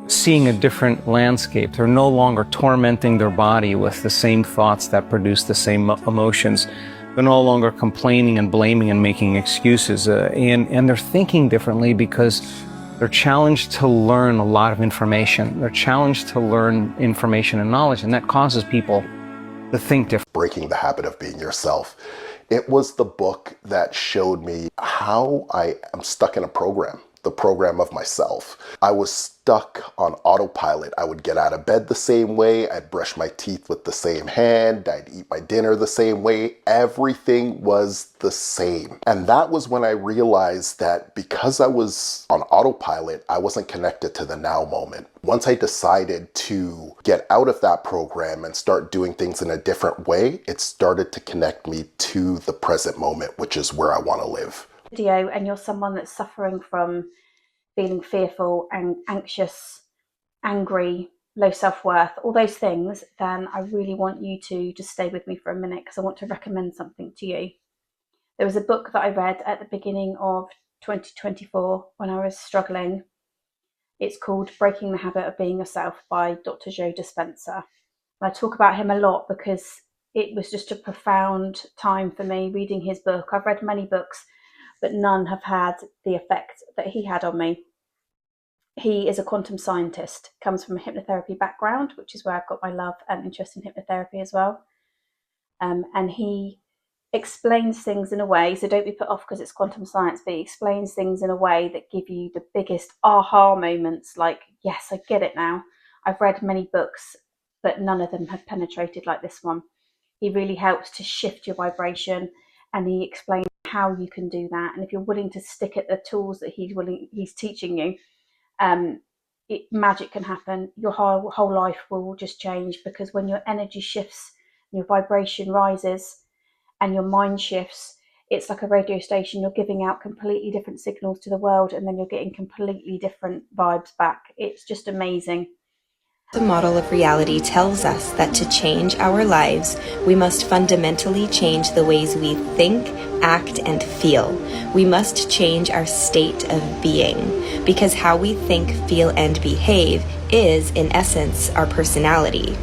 seeing a different landscape. They're no longer tormenting their body with the same thoughts that produce the same emotions. They're no longer complaining and blaming and making excuses, and they're thinking differently because they're challenged to learn a lot of information. They're challenged to learn information and knowledge, and that causes people to think differently. Breaking the Habit of Being Yourself. It was the book that showed me how I am stuck in a program, the program of myself. I was stuck on autopilot. I would get out of bed the same way. I'd brush my teeth with the same hand. I'd eat my dinner the same way. Everything was the same. And that was when I realized that because I was on autopilot, I wasn't connected to the now moment. Once I decided to get out of that program and start doing things in a different way, it started to connect me to the present moment, which is where I want to live. And you're someone that's suffering from feeling fearful and anxious, angry, low self-worth, all those things, then I really want you to just stay with me for a minute because I want to recommend something to you. There was a book that I read at the beginning of 2024 when I was struggling. It's called Breaking the Habit of Being Yourself by Dr. Joe Dispenza. I talk about him a lot because it was just a profound time for me reading his book. I've read many books, but none have had the effect that he had on me. He is a quantum scientist, comes from a hypnotherapy background, which is where I've got my love and interest in hypnotherapy as well. And he explains things in a way, so don't be put off because it's quantum science, but he explains things in a way that give you the biggest aha moments, like, yes, I get it now. I've read many books, but none of them have penetrated like this one. He really helps to shift your vibration, and he explains how you can do that. And if you're willing to stick at the tools that he's teaching you, magic can happen. Your whole life will just change, because when your energy shifts, your vibration rises, and your mind shifts, it's like a radio station. You're giving out completely different signals to the world, and then you're getting completely different vibes back. It's just amazing. The model of reality tells us that to change our lives, we must fundamentally change the ways we think, act, and feel. We must change our state of being, because how we think, feel, and behave is, in essence, our personality.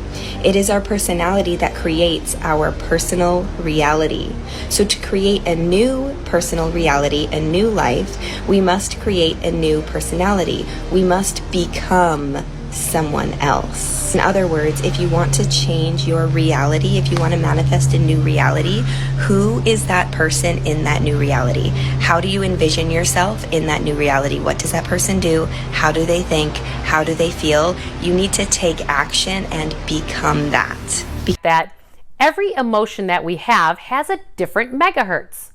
It is our personality that creates our personal reality. So to create a new personal reality, a new life, we must create a new personality. We must become someone else. In other words, if you want to change your reality, if you want to manifest a new reality, who is that person in that new reality? How do you envision yourself in that new reality? What does that person do? How do they think? How do they feel? You need to take action and become that. That every emotion that we have has a different megahertz.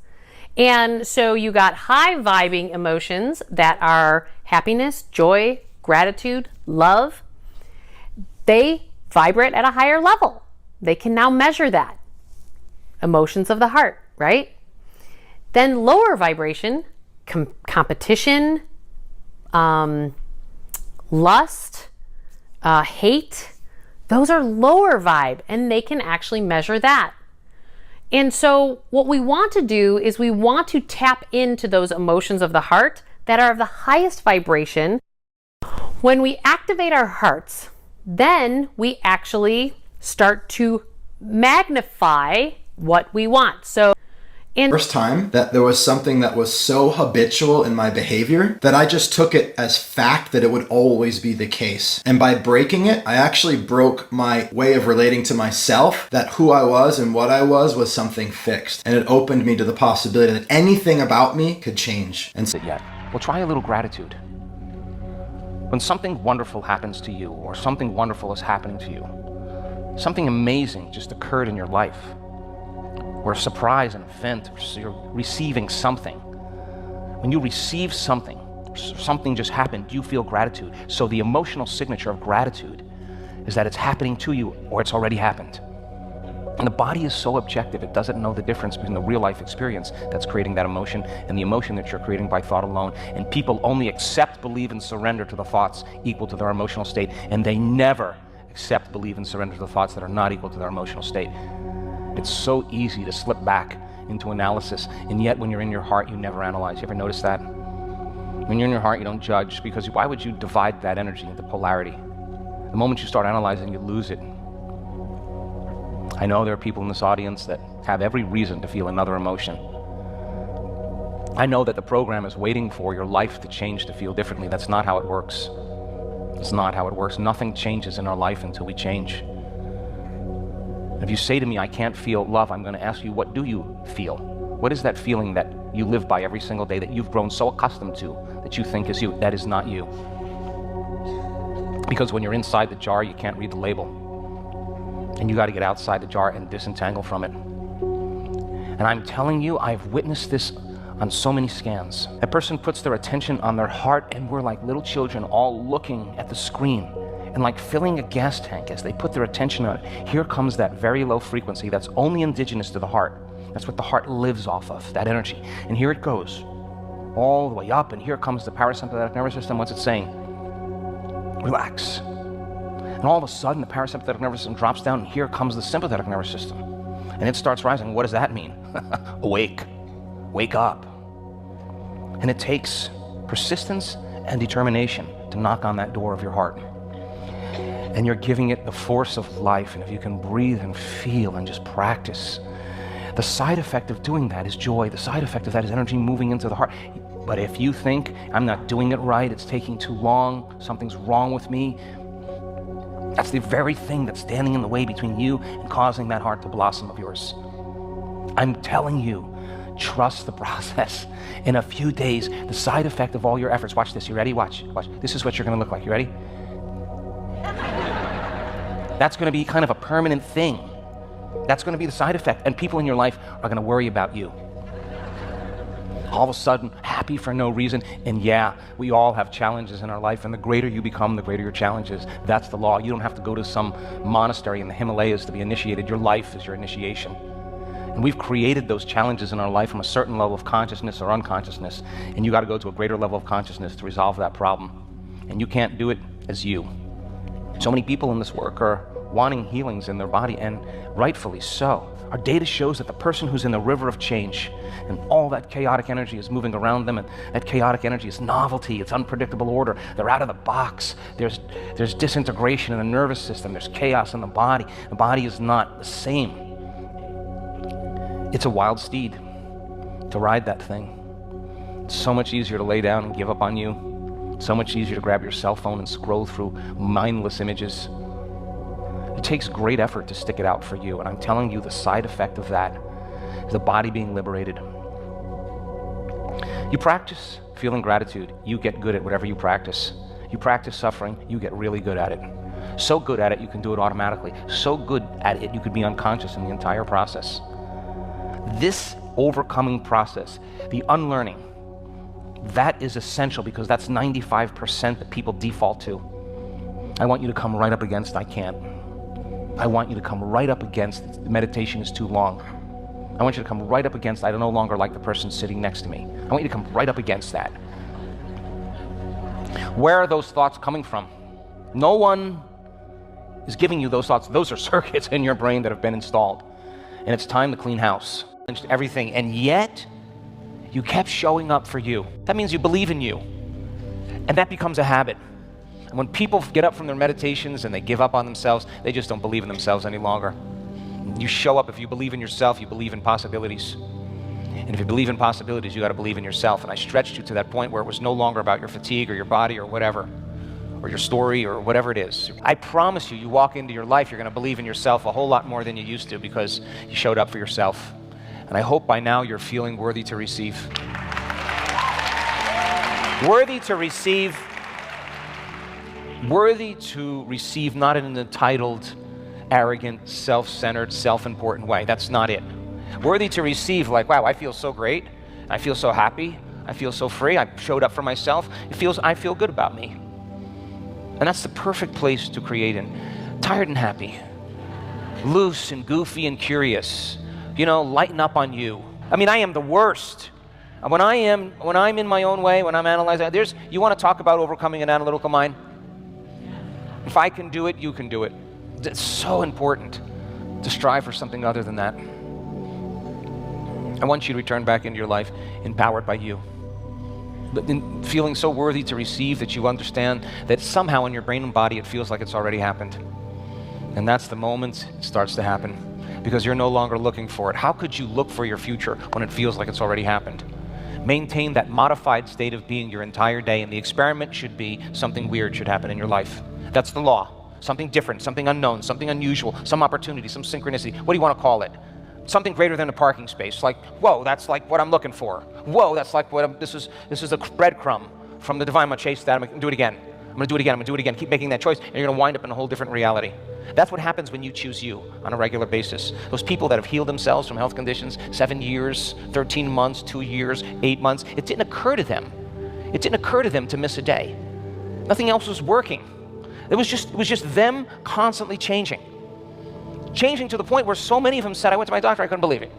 And so you got high vibing emotions that are happiness, joy, gratitude, love. They vibrate at a higher level. They can now measure that. Emotions of the heart, right? Then lower vibration, competition, lust, hate, those are lower vibe, and they can actually measure that. And so what we want to do is we want to tap into those emotions of the heart that are of the highest vibration. When we activate our hearts, then we actually start to magnify what we want. So And first time that there was something that was so habitual in my behavior that I just took it as fact that it would always be the case. And by breaking it, I actually broke my way of relating to myself, that who I was and what I was something fixed. And it opened me to the possibility that anything about me could change. And so, well, try a little gratitude. When something wonderful happens to you, or something wonderful is happening to you, something amazing just occurred in your life, or a surprise, an event, or you're receiving something. When you receive something, something just happened, you feel gratitude. So the emotional signature of gratitude is that it's happening to you or it's already happened. And the body is so objective, it doesn't know the difference between the real life experience that's creating that emotion and the emotion that you're creating by thought alone. And people only accept, believe, and surrender to the thoughts equal to their emotional state, and they never accept, believe, and surrender to the thoughts that are not equal to their emotional state. It's so easy to slip back into analysis, and yet when you're in your heart, you never analyze. You ever notice that? When you're in your heart, you don't judge, because why would you divide that energy into polarity? The moment you start analyzing, you lose it. I know there are people in this audience that have every reason to feel another emotion. I know that the program is waiting for your life to change to feel differently. That's not how it works. It's not how it works. Nothing changes in our life until we change. If you say to me, I can't feel love, I'm going to ask you, what do you feel? What is that feeling that you live by every single day, that you've grown so accustomed to, that you think is you? That is not you. Because when you're inside the jar, you can't read the label. And you got to get outside the jar and disentangle from it. And I'm telling you, I've witnessed this on so many scans. A person puts their attention on their heart, and we're like little children all looking at the screen and like filling a gas tank as they put their attention on it. Here comes that very low frequency that's only indigenous to the heart. That's what the heart lives off of, that energy. And here it goes, all the way up, and here comes the parasympathetic nervous system. What's it saying? Relax. And all of a sudden, the parasympathetic nervous system drops down, and here comes the sympathetic nervous system. And it starts rising. What does that mean? Awake. Wake up. And it takes persistence and determination to knock on that door of your heart. And you're giving it the force of life. And if you can breathe and feel and just practice, the side effect of doing that is joy. The side effect of that is energy moving into the heart. But if you think, I'm not doing it right, it's taking too long, something's wrong with me, that's the very thing that's standing in the way between you and causing that heart to blossom of yours. I'm telling you, trust the process. In a few days, the side effect of all your efforts, watch this, you ready? Watch. This is what you're going to look like. You ready? That's going to be kind of a permanent thing. That's going to be the side effect. And people in your life are going to worry about you. All of a sudden, happy for no reason. And yeah, we all have challenges in our life. And the greater you become, the greater your challenges. That's the law. You don't have to go to some monastery in the Himalayas to be initiated. Your life is your initiation. And we've created those challenges in our life from a certain level of consciousness or unconsciousness. And you got to go to a greater level of consciousness to resolve that problem. And you can't do it as you. So many people in this work are wanting healings in their body, and rightfully so. Our data shows that the person who's in the river of change and all that chaotic energy is moving around them, and that chaotic energy is novelty, it's unpredictable order, they're out of the box, there's disintegration in the nervous system, there's chaos in the body is not the same. It's a wild steed to ride that thing. It's so much easier to lay down and give up on you, so much easier to grab your cell phone and scroll through mindless images. It takes great effort to stick it out for you, and I'm telling you, the side effect of that is the body being liberated. You practice feeling gratitude, you get good at whatever you practice. You practice suffering, you get really good at it. So good at it, you can do it automatically. So good at it, you could be unconscious in the entire process. This overcoming process, the unlearning, that is essential, because that's 95% that people default to. I want you to come right up against, I can't. I want you to come right up against, meditation is too long. I want you to come right up against, I no longer like the person sitting next to me. I want you to come right up against that. Where are those thoughts coming from? No one is giving you those thoughts. Those are circuits in your brain that have been installed. And it's time to clean house. Everything. And yet, you kept showing up for you. That means you believe in you. And that becomes a habit. And when people get up from their meditations and they give up on themselves, they just don't believe in themselves any longer. You show up, if you believe in yourself, you believe in possibilities. And if you believe in possibilities, you got to believe in yourself. And I stretched you to that point where it was no longer about your fatigue or your body or whatever, or your story or whatever it is. I promise you, you walk into your life, you're going to believe in yourself a whole lot more than you used to because you showed up for yourself. And I hope by now you're feeling worthy to receive. Worthy to receive. Worthy to receive, not in an entitled, arrogant, self-centered, self-important way. That's not it. Worthy to receive, like, wow, I feel so great. I feel so happy. I feel so free. I showed up for myself. I feel good about me. And that's the perfect place to create in. Tired and happy. Loose and goofy and curious. You know, lighten up on you. I mean, I am the worst. When I'm in my own way, when I'm analyzing, you want to talk about overcoming an analytical mind? If I can do it, you can do it. It's so important to strive for something other than that. I want you to return back into your life empowered by you, but in feeling so worthy to receive that you understand that somehow in your brain and body it feels like it's already happened. And that's the moment it starts to happen, because you're no longer looking for it. How could you look for your future when it feels like it's already happened? Maintain that modified state of being your entire day, and the experiment should be something weird should happen in your life. That's the law. Something different, something unknown, something unusual, some opportunity, some synchronicity. What do you want to call it? Something greater than a parking space. Like, whoa, that's like what I'm looking for. Whoa, that's like what this is a breadcrumb from the divine. I'm going to chase that. I'm going to do it again. I'm going to do it again. I'm going to do it again. Keep making that choice, and you're going to wind up in a whole different reality. That's what happens when you choose you on a regular basis. Those people that have healed themselves from health conditions, 7 years, 13 months, 2 years, 8 months, it didn't occur to them. It didn't occur to them to miss a day. Nothing else was working. It was just them constantly changing to the point where so many of them said, I went to my doctor, I couldn't believe it.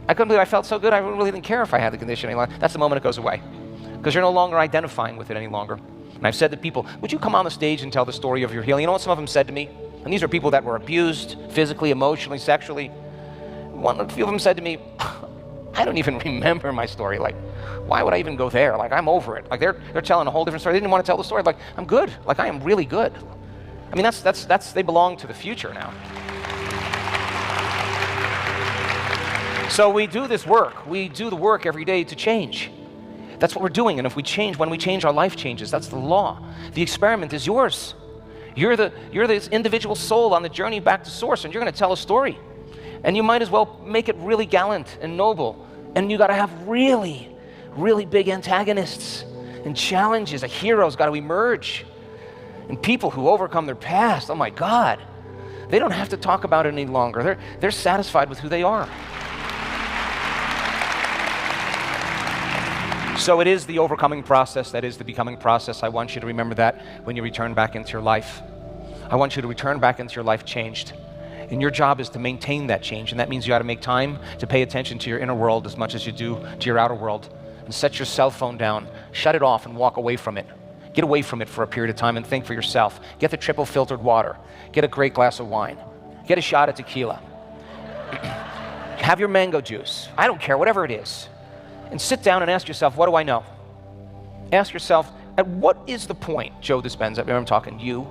I couldn't believe I felt so good, I really didn't care if I had the condition any longer. That's the moment it goes away, because you're no longer identifying with it any longer. And I've said to people, would you come on the stage and tell the story of your healing? You know what some of them said to me? And these are people that were abused physically, emotionally, sexually. A few of them said to me, I don't even remember my story. Like, why would I even go there? Like, I'm over it. Like, they're telling a whole different story. They didn't want to tell the story. Like, I'm good. Like, I am really good. I mean, they belong to the future now. So we do this work. We do the work every day to change. That's what we're doing. And if we change, when we change, our life changes. That's the law. The experiment is yours. You're this individual soul on the journey back to source, and you're going to tell a story. And you might as well make it really gallant and noble. And you got to have really, really big antagonists and challenges. A hero's got to emerge. And people who overcome their past, oh my God, they don't have to talk about it any longer. They're satisfied with who they are. So it is the overcoming process, that is the becoming process. I want you to remember that when you return back into your life. I want you to return back into your life changed. And your job is to maintain that change. And that means you got to make time to pay attention to your inner world as much as you do to your outer world. And set your cell phone down, shut it off, and walk away from it. Get away from it for a period of time and think for yourself. Get the triple filtered water. Get a great glass of wine. Get a shot of tequila. Have your mango juice. I don't care, whatever it is. And sit down and ask yourself, what do I know? Ask yourself, at what is the point, Joe Dispenza, remember I'm talking you,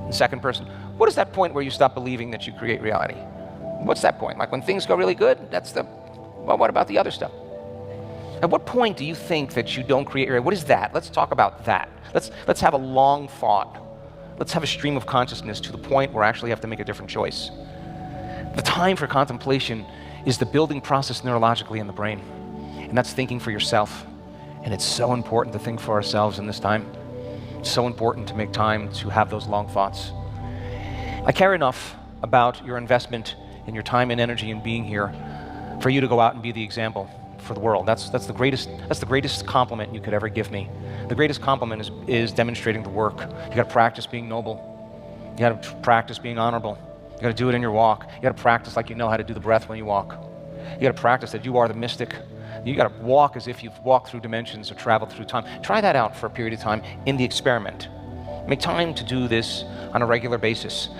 in second person, what is that point where you stop believing that you create reality? What's that point? Like when things go really good, well, what about the other stuff? At what point do you think that you don't create reality? What is that? Let's talk about that. Let's have a long thought. Let's have a stream of consciousness to the point where I actually have to make a different choice. The time for contemplation is the building process neurologically in the brain. And that's thinking for yourself. And it's so important to think for ourselves in this time. It's so important to make time to have those long thoughts. I care enough about your investment in your time and energy in being here for you to go out and be the example for the world. That's the greatest compliment you could ever give me. The greatest compliment is demonstrating the work. You got to practice being noble. You got to practice being honorable. You got to do it in your walk. You got to practice like you know how to do the breath when you walk. You got to practice that you are the mystic. You got to walk as if you've walked through dimensions or traveled through time. Try that out for a period of time in the experiment. Make time to do this on a regular basis.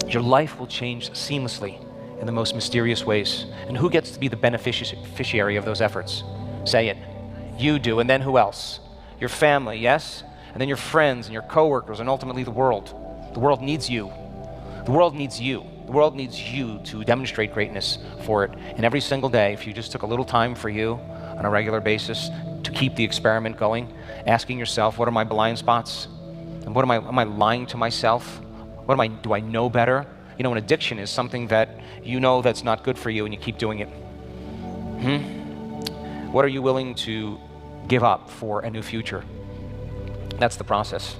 Your life will change seamlessly in the most mysterious ways. And who gets to be the beneficiary of those efforts? Say it. You do, and then who else? Your family, yes? And then your friends and your coworkers, and ultimately the world. The world needs you. The world needs you. The The world needs you to demonstrate greatness for it. And every single day, if you just took a little time for you on a regular basis to keep the experiment going, asking yourself, what are my blind spots? And what am I lying to myself? Do I know better? You know, an addiction is something that you know that's not good for you and you keep doing it. What are you willing to give up for a new future? That's the process.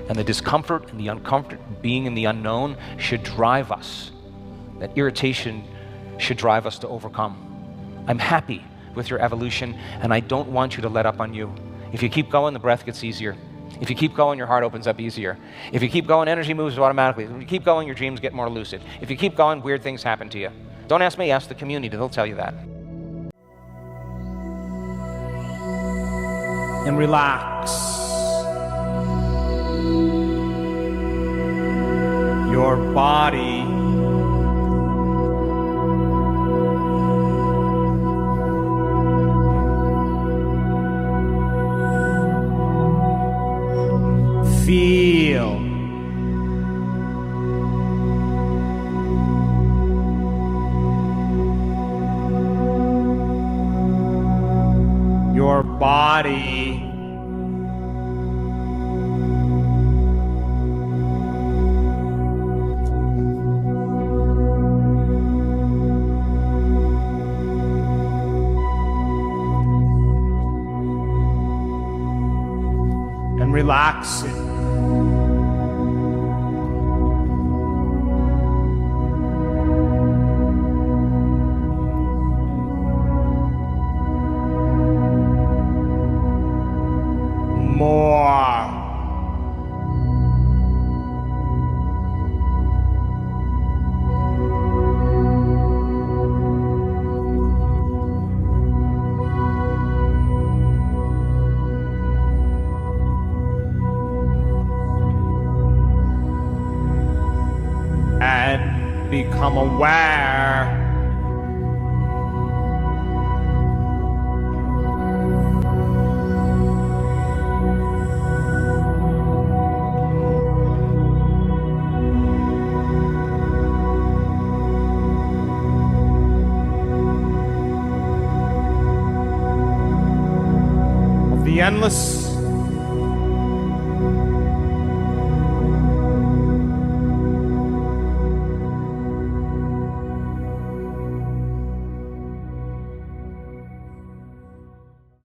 And the discomfort and the uncomfort, being in the unknown, should drive us. That irritation should drive us to overcome. I'm happy with your evolution, and I don't want you to let up on you. If you keep going, the breath gets easier. If you keep going, your heart opens up easier. If you keep going, energy moves automatically. If you keep going, your dreams get more lucid. If you keep going, weird things happen to you. Don't ask me, ask the community. They'll tell you that. And relax. Your body feel your body and relax it. More. And become aware of the endless